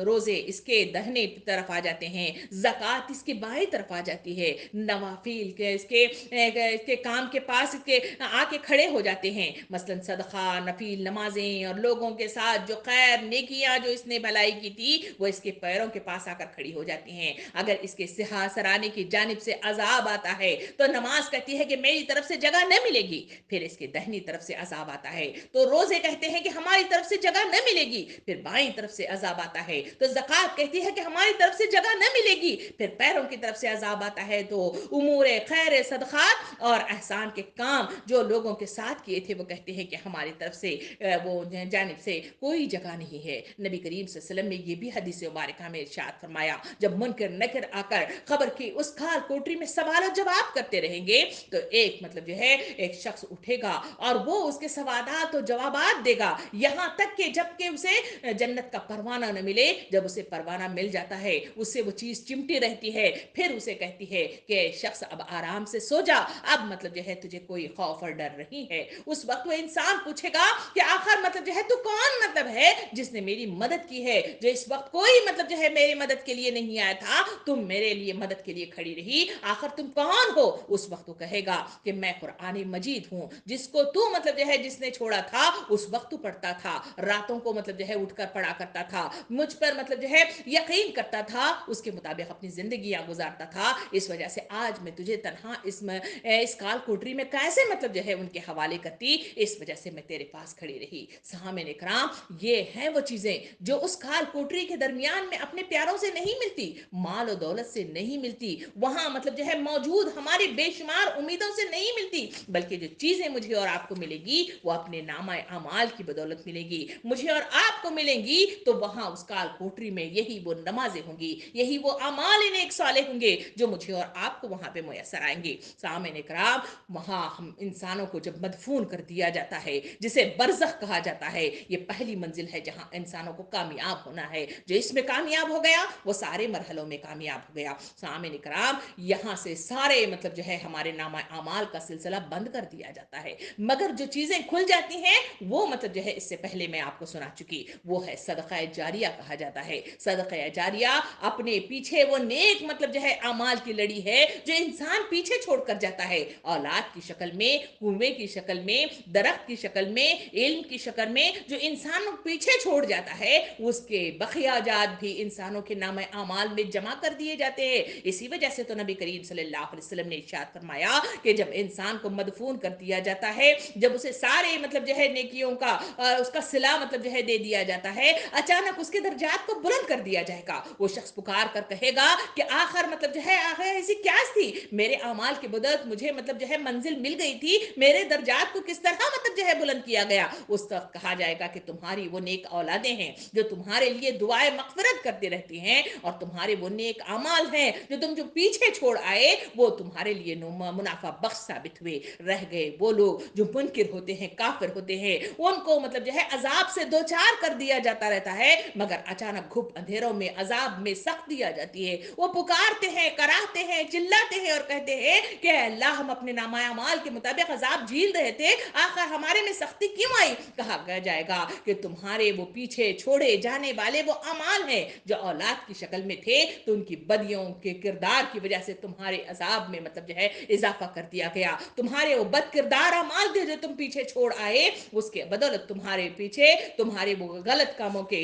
रोज़े इसके दहने तरफ आ जाते हैं, ज़कात इसकी बाएं तरफ आ जाती है, नवाफिल के इसके काम के पास इसके आके खड़े हो जाते हैं, मसलन सदका नफील नमाजें और लोगों के साथ जो खैर नेकियां जो इसने भलाई की थी वो इसके पैरों के पास आकर खड़ी हो जाती हैं। अगर इसके सिहा सराने की जानिब से अजाब आता है तो नमाज कहती है कि मेरी तरफ से जगह न मिलेगी, फिर इसके दहनी तरफ से अजाब आता है तो रोजे कहते हैं कि हमारी तरफ से जगह न मिलेगी, फिर बाईं तरफ से अजाब आता है तो ज़कात कहती है कि हमारी तरफ से जगह न मिलेगी, फिर पैरों की तरफ से अजाब आता है तो उमूर खैर सदक़ात और एहसान के काम जो लोगों के साथ किए थे वो कहते हैं कि हमारी तरफ से वो जानिब से कोई जगह नहीं है। नबी करीम सल्लल्लाहु अलैहि वसल्लम ने ये भी हदीस मुबारका में इरशाद फरमाया, जब मुनकर नकर आकर खबर की उस खाल कोठरी में सवाल जवाब करते रहेंगे तो एक मतलब जो है एक शख्स उठेगा और वो उसके सवालात और जवाबात देगा यहाँ तक कि जबकि उसे जन्नत का परवाना न मिले। जब उसे परवाना मिल जाता है उससे वो चीज चिमटी रहती है, फिर उसे कहती है कि शख्स अब आराम से सो जा, अब मतलब जो है तुझे कोई खौफ और डर नहीं है। उस वक्त वो इंसान पूछेगा कि आखिर मतलब जो है तू कौन मतलब है जिसने मेरी मदद की है, जो इस वक्त कोई मतलब जो है मेरी मदद के लिए नहीं आया था, तुम मेरे लिए मदद के लिए खड़ी रही, आखिर तुम कौन हो। उस वक्त वो कहेगा कि मैं कुरान मजीद हूँ जिसको तू मतलब जो है जिसने छोड़ा था उस वक्त तू पढ़ता था, रातों को मतलब जो है उठकर पढ़ा करता था, मुझ पर मतलब जो है यकीन करता था, उसके मुताबिक अपनी जिंदगियां गुजारता था, इस वजह से आज मैं तुझे तनहा इस काल कोठरी में कैसे मतलब जो है उनके हवाले करती, इस वजह से मैं तेरे पास खड़ी रही। सामने कराम, ये हैं वो चीजें जो उस काल कोठरी के दरमियान में अपने प्यारों से नहीं मिलती, माल और दौलत से नहीं मिलती, वहां मतलब जो है मौजूद हमारी बेशुमार उम्मीदों से नहीं मिलती, बल्कि जो चीजें मुझे और आपको मिलेगी वो अपने नामा अमाल की बदौलत मिलेगी। मुझे और आपको मिलेंगी तो वहां उस काल कोठरी में यही वो नमाजें होंगी, यही वो अमाल नेक साले होंगे जो मुझे और आपको वहां पे मुयसर आएंगे। सामने कराम, वहां हम इंसानों को जब मदफून कर दिया जाता है जिसे बरज़ख कहा जाता है, ये पहली मंजिल है जहां इंसानों को कामयाब होना है, जो इसमें कामयाब हो गया वो सारे मरहलों में कामयाब हो गया। सामने कराम, यहाँ से सारे मतलब जो है हमारे नामा अमाल का सिलसिला बंद कर दिया जाता है, मगर जो चीजें खुल जाती हैं वो मतलब जो है इससे पहले मैं आपको सुना चुकी, वो है सदका जारिया कहा जाता है। सदका जारिया अपने पीछे वो नेक मतलब जो है अमाल की लड़ी है जो इंसान पीछे छोड़कर जाता है, औलाद की शक्ल में, कुएं की शक्ल में, दरख्त की शक्ल में, इल्म की शक्ल में, जो इंसान पीछे छोड़ जाता है उसके बखियाजात भी इंसानों के नाम अमाल में जमा कर दिए जाते हैं। इसी वजह से तो नबी करीम सल्लल्लाहु अलैहि वसल्लम ने इरशाद फरमाया कि जब इंसान को मदफून कर दिया जाता है, जब उसे सारे मतलब जो है नेकियों का उसका सिला मतलब जो है दे दिया जाता है, अचानक उसके दर्जात को बुलंद कर दिया जाएगा। वो शख्स पुकार कर कहेगा कि आखिर मतलब जो है आखिर ऐसी क्या थी, मेरे अमाल के बदौलत मुझे मतलब जो है मंजिल मिल गई थी, मेरे दर्जात को किस तरह मतलब जो है बुलंद किया गया। उस वक्त कहा जाएगा कि तुम्हारी वो नेक औलादें हैं जो तुम्हारे लिए दुआए मगफिरत करती रहती हैं, और तुम्हारे वो नेक अमाल हैं जो तुम जो पीछे छोड़ आए वो तुम्हारे लिए मुनाफा बख्श साबित हुए। रह गए वो लोग जो मुनकिर होते हैं, काफिर होते हैं, उनको मतलब जो है अजाब से दो चार कर दिया जाता रहता है, मगर अचानक घुप अंधेरों में अजाब में सख्ती आ जाती है, वो पुकारते हैं, कराहते हैं, चिल्लाते हैं और कहते हैं कि अल्लाह हम अपने नामाया माल के मुताबिक अजाब झील रहे थे, आखिर हमारे में सख्ती क्यों आई। कहा गया जाएगा कि तुम्हारे वो पीछे छोड़े जाने वाले वो अमाल हैं जो औलाद की शक्ल में थे, तो उनकी बदियों के किरदार की वजह से तुम्हारे अजाब में मतलब जो है इजाफा कर दिया गया। तुम्हारे वो बद किरदार अमाल थे जो तुम पीछे छोड़ आए, उसके बदौलत तुम्हारे पीछे तुम्हारे वो गलत कामों के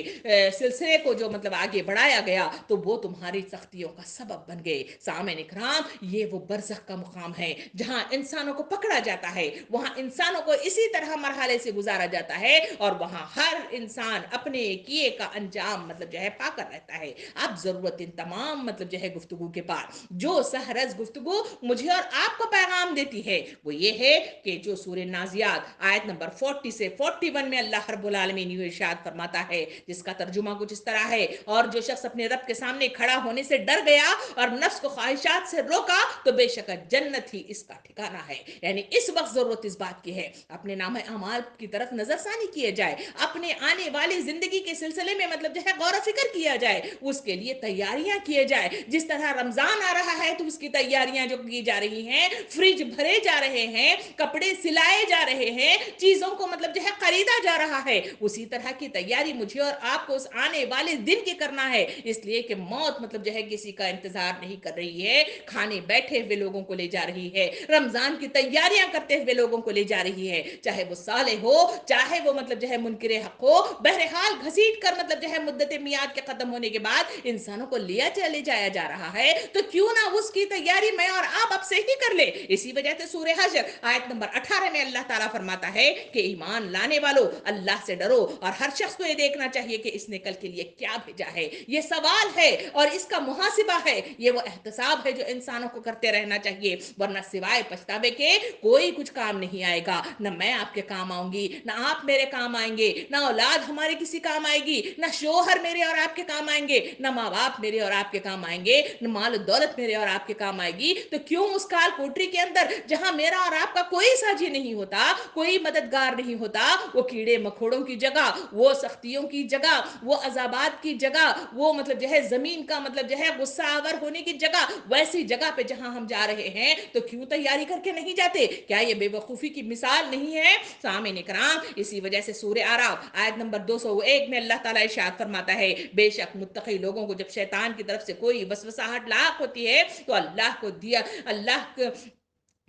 सिलसिले को जो मतलब आगे बढ़ाया गया तो वो तुम्हारी सख्तियों का सबब बन गए। सामने इकराम, ये वो बरज़ख का मुकाम है जहां इंसानों को पकड़ा जाता है, वहां इंसानों को इसी तरह मरहले से गुजारा जाता है और वहां हर इंसान अपने किए का अंजाम मतलब जो है पाकर रहता है। अब जरूरत इन तमाम मतलब जो है गुफ्तगू के बाद जो सहरज गुफ्तगू मुझे और आपको पैगाम देती है वो ये है कि जो सूरह नाजियात आयत नंबर 40 से 41 में अल्लाह रब्बुल आलमीन इरशाद फरमाता है, जिसका तर्जुमा कुछ इस तरह है, और जो शख्स अपने रब के सामने खड़ा होने से डर गया और नफ्स को ख्वाहिशात से रोका तो बेशक जन्नत ही इसका ठिकाना है। यानी इस वक्त जरूरत इस बात की है अपने नाम अमाल की तरफ نظر ثانی کیے جائے, اپنے آنے والی زندگی کے سلسلے میں مطلب جو ہے غور و فکر کیا جائے, اس کے لیے تیاریاں کیے جائے. جس طرح رمضان آ رہا ہے تو اس کی تیاریاں جو کی جا رہی ہیں, فریج بھرے جا رہے ہیں, کپڑے سلائے جا رہے ہیں, چیزوں کو مطلب جو ہے خریدا جا رہا ہے, اسی طرح کی تیاری مجھے اور آپ کو اس آنے والے دن کی کرنا ہے. اس لیے کہ موت مطلب جو ہے کسی کا انتظار نہیں کر رہی ہے, کھانے بیٹھے ہوئے لوگوں کو لے جا رہی ہے, رمضان کی تیاریاں کرتے ہوئے لوگوں کو لے جا رہی ہے, چاہے وہ صالح ہو, چاہے وہ مطلب جو ہے منکر حق ہو. بہرحال گھسیٹ کر مطلب جو ہے مدت میعاد کے ختم ہونے کے بعد انسانوں کو لیا چلے جایا جا رہا ہے, تو کیوں نہ اس کی تیاری میں اور آپ اب سے ہی کر لے. اسی وجہ سے سورہ حشر آیت نمبر 18 میں اللہ تعالیٰ فرماتا ہے کہ ایمان لانے والو اللہ سے ڈرو, اور ہر شخص کو یہ دیکھنا چاہیے کہ اس نے کل کے لیے کیا بھیجا ہے. یہ سوال ہے اور اس کا محاسبہ ہے, یہ وہ احتساب ہے جو انسانوں کو کرتے رہنا چاہیے, ورنہ سوائے پچھتاوے کے کوئی کچھ کام نہیں آئے گا. نہ میں آپ کے کام آؤں گی, نہ آپ میرے کام آئیں گے, نہ اولاد ہمارے کسی کام آئے گی, نہ شوہر میرے اور آپ کے کام آئیں گے, نہ ماں باپ میرے اور آپ کے کام آئیں گے, نہ مال و دولت میرے اور آپ کے کام آئے گی. تو کیوں اس کال کوٹری کے اندر جہاں میرا اور آپ کا کوئی ساجی نہیں ہوتا, کوئی مددگار نہیں ہوتا, وہ کیڑے مکوڑوں کی جگہ, وہ سختیوں کی جگہ, وہ عذابات کی جگہ, وہ مطلب جو ہے زمین کا مطلب جو ہے غصہ آور ہونے کی جگہ, ویسی جگہ پہ جہاں ہم جا رہے ہیں تو کیوں تیاری کر کے نہیں جاتے؟ کیا یہ بے وقوفی کی مثال نہیں ہے سامعین کرام؟ اسی وجہ سے سورہ اعراف آیت نمبر 201 میں اللہ تعالیٰ ارشاد فرماتا ہے, بے شک متقی لوگوں کو جب شیطان کی طرف سے کوئی وسوساہٹ لاحق ہوتی ہے تو اللہ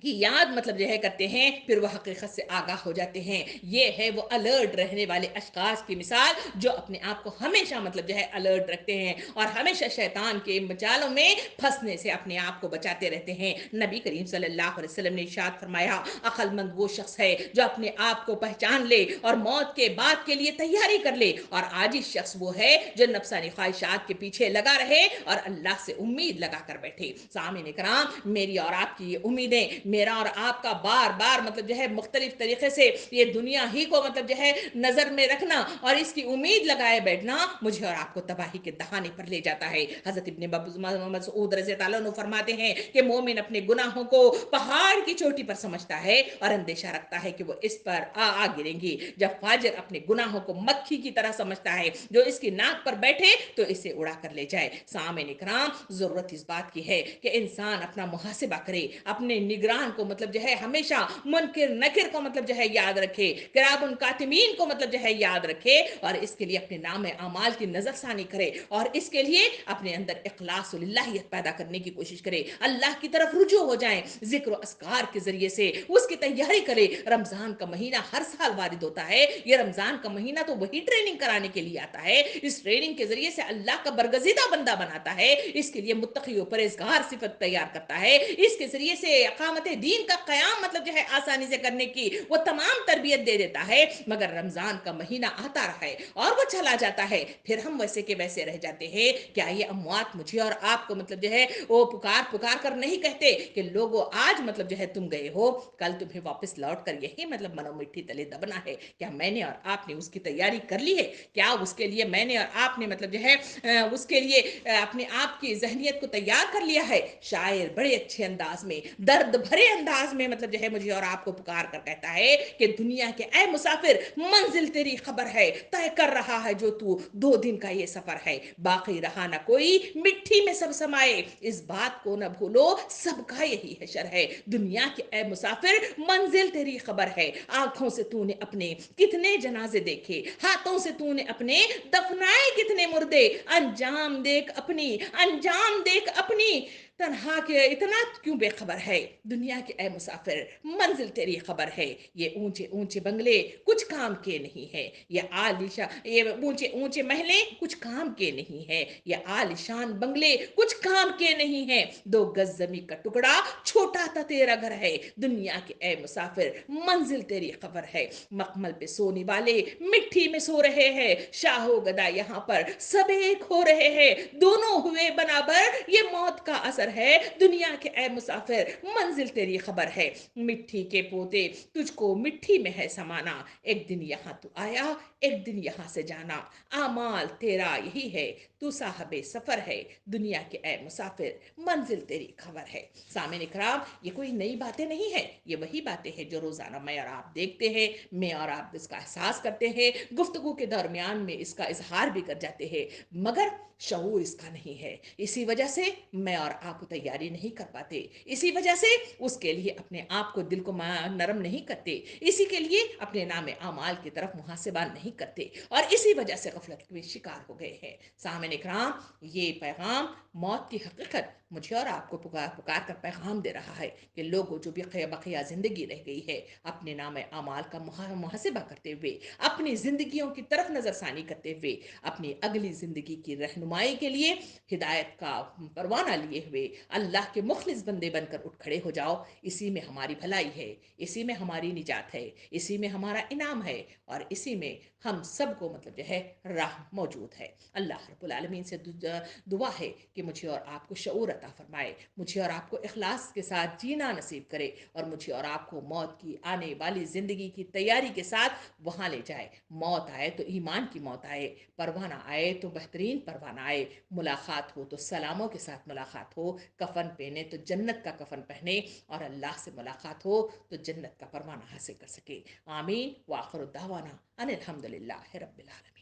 کی یاد مطلب جو ہے کرتے ہیں, پھر وہ حقیقت سے آگاہ ہو جاتے ہیں. یہ ہے وہ الرٹ رہنے والے اشخاص کی مثال جو اپنے آپ کو ہمیشہ مطلب جو ہے الرٹ رکھتے ہیں اور ہمیشہ شیطان کے مجالوں میں پھنسنے سے اپنے آپ کو بچاتے رہتے ہیں. نبی کریم صلی اللہ علیہ وسلم نے ارشاد فرمایا, عقل مند وہ شخص ہے جو اپنے آپ کو پہچان لے اور موت کے بعد کے لیے تیاری کر لے, اور عاجز شخص وہ ہے جو نفسانی خواہشات کے پیچھے لگا رہے اور اللہ سے امید لگا کر بیٹھے. سامعین کرام, میری اور آپ کی یہ امیدیں, میرا اور آپ کا بار بار مطلب جو ہے مختلف طریقے سے یہ دنیا ہی کو مطلب جو ہے نظر میں رکھنا اور اس کی امید لگائے بیٹھنا مجھے اور آپ کو تباہی کے دہانے پر لے جاتا ہے. حضرت ابن مسعود رضی اللہ عنہ فرماتے ہیں کہ مومن اپنے گناہوں کو پہاڑ کی چوٹی پر سمجھتا ہے اور اندیشہ رکھتا ہے کہ وہ اس پر آ گریں گی, جب فاجر اپنے گناہوں کو مکھی کی طرح سمجھتا ہے جو اس کی ناک پر بیٹھے تو اسے اڑا کر لے جائے. سامعین کرام, ضرورت اس بات کی ہے کہ انسان اپنا محاسبہ کرے, اپنے نگران کو مطلب جو ہے ہمیشہ منکر نکر کو مطلب جو ہے یاد رکھے, کرام کاتمین کو مطلب جو ہے یاد رکھے, اور اس کے لیے اپنے نام اعمال کی نظر ثانی کرے, اور اس کے لیے اپنے اندر اخلاص للہیت پیدا کرنے کی کوشش کرے, اللہ کی طرف رجوع ہو جائیں, ذکر و اذکار کے ذریعے سے اس کی تیاری کرے. رمضان کا مہینہ ہر سال وارد ہوتا ہے, یہ رمضان کا مہینہ تو وہی ٹریننگ کرانے کے لیے آتا ہے, اس ٹریننگ کے ذریعے سے اللہ کا برگزیدہ بندہ بناتا ہے, اس کے لیے متقی و پرہیزگار صفت تیار کرتا ہے, اس کے ذریعے سے اقامت دین کا قیام مطلب جو ہے آسانی سے کرنے کی وہ تمام تربیت دے دیتا ہے. مگر رمضان کا مہینہ آتا رہا ہے اور وہ چلا جاتا ہے, پھر ہم ویسے کے ویسے رہ جاتے ہیں. کیا یہ اموات مجھے اور آپ کو مطلب جو ہے وہ پکار کر نہیں کہتے کہ لوگوں آج مطلب جو ہے تم گئے ہو, کل تمہیں واپس لوٹ کر یہی مطلب منو مٹھی تلے دبنا ہے؟ کیا میں نے اور آپ نے اس کی تیاری کر لی ہے؟ کیا اس کے لیے میں نے اور آپ نے مطلب جو ہے اس کے لیے اپنے آپ کی ذہنیت کو تیار کر لیا ہے؟ شاعر بڑے اچھے انداز میں, درد بھرے انداز میں مطلب جو ہے مجھے اور آپ کو پکار کر کہتا ہے کہ دنیا کے اے مسافر, منزل تیری خبر ہے, طے کر رہا ہے جو تو 2 دن کا یہ سفر ہے, باقی رہا نہ کوئی, مٹھی میں سب سمائے, اس بات کو نہ بھولو سب کا یہی حشر ہے. دنیا کے اے مسافر, منزل تیری خبر ہے, آنکھوں سے تو نے اپنے کتنے جنازے دیکھے, ہاتھوں سے تو نے اپنے دفنائے کتنے مردے, انجام دیکھ اپنی تنہا کے اتنا کیوں بے خبر ہے. دنیا کے اے مسافر, منزل تیری خبر ہے, یہ اونچے اونچے بنگلے کچھ کام کے نہیں ہے, یہ اونچے اونچے محلے کچھ کام کے نہیں ہے, یہ عالیشان بنگلے کچھ کام کے نہیں ہیں, 2 گز زمین کا ٹکڑا چھوٹا تھا تیرا گھر ہے. دنیا کے اے مسافر, منزل تیری خبر ہے, مخمل پہ سونے والے مٹھی میں سو رہے ہیں, شاہ و گدا یہاں پر سب ایک ہو رہے ہیں, دونوں ہوئے برابر, یہ موت کا اثر سفر ہے دنیا کے اے مسافر منزل تیری خبر ہے مٹھی کے پوتے تجھ کو مٹھی میں ہے سمانا ایک دن یہاں تو آیا ایک دن یہاں سے جانا اعمال تیرا یہی ہے تو صاحب سفر ہے دنیا کے اے مسافر منزل تیری خبر ہے۔ سامعین اکرام یہ کوئی نئی باتیں نہیں ہیں، یہ وہی باتیں ہیں جو روزانہ میں اور آپ دیکھتے ہیں، میں اور آپ اس کا احساس کرتے ہیں، گفتگو کے درمیان میں اس کا اظہار بھی کر جاتے ہیں، مگر شعور اس کا نہیں ہے۔ اسی وجہ سے میں اور آپ تیاری نہیں کر پاتے، اسی وجہ سے اس کے لیے اپنے آپ کو دل کو نرم نہیں کرتے، اسی کے لیے اپنے نام اعمال کی طرف محاسبہ نہیں کرتے، اور اسی وجہ سے غفلت کے شکار ہو گئے ہیں۔ سامعین اکرام یہ پیغام موت کی حقیقت مجھے اور آپ کو پکار کر پیغام دے رہا ہے کہ لوگوں جو بھی بقیہ زندگی رہ گئی ہے اپنے نام اعمال کا محاسبہ کرتے ہوئے، اپنی زندگیوں کی طرف نظر ثانی کرتے ہوئے، اپنی اگلی زندگی کی رہنمائی کے لیے ہدایت کا پروانہ لیے ہوئے اللہ کے مخلص بندے بن کر اٹھ کھڑے ہو جاؤ۔ اسی میں ہماری بھلائی ہے، اسی میں ہماری نجات ہے، اسی میں ہمارا انعام ہے، اور اسی میں ہم سب کو مطلب جو ہے راہ موجود ہے۔ اللہ رب العالمین سے دعا ہے کہ مجھے اور آپ کو شعور عطا فرمائے، مجھے اور آپ کو اخلاص کے ساتھ جینا نصیب کرے، اور مجھے اور آپ کو موت کی آنے والی زندگی کی تیاری کے ساتھ وہاں لے جائے۔ موت آئے تو ایمان کی موت آئے، پروانہ آئے تو بہترین پروانہ آئے، ملاقات ہو تو سلاموں کے ساتھ ملاقات ہو، کفن پہنے تو جنت کا کفن پہنے، اور اللہ سے ملاقات ہو تو جنت کا پروانہ حاصل کر سکے۔ آمین وآخر دعوانا ان الحمد للہ رب العالمین۔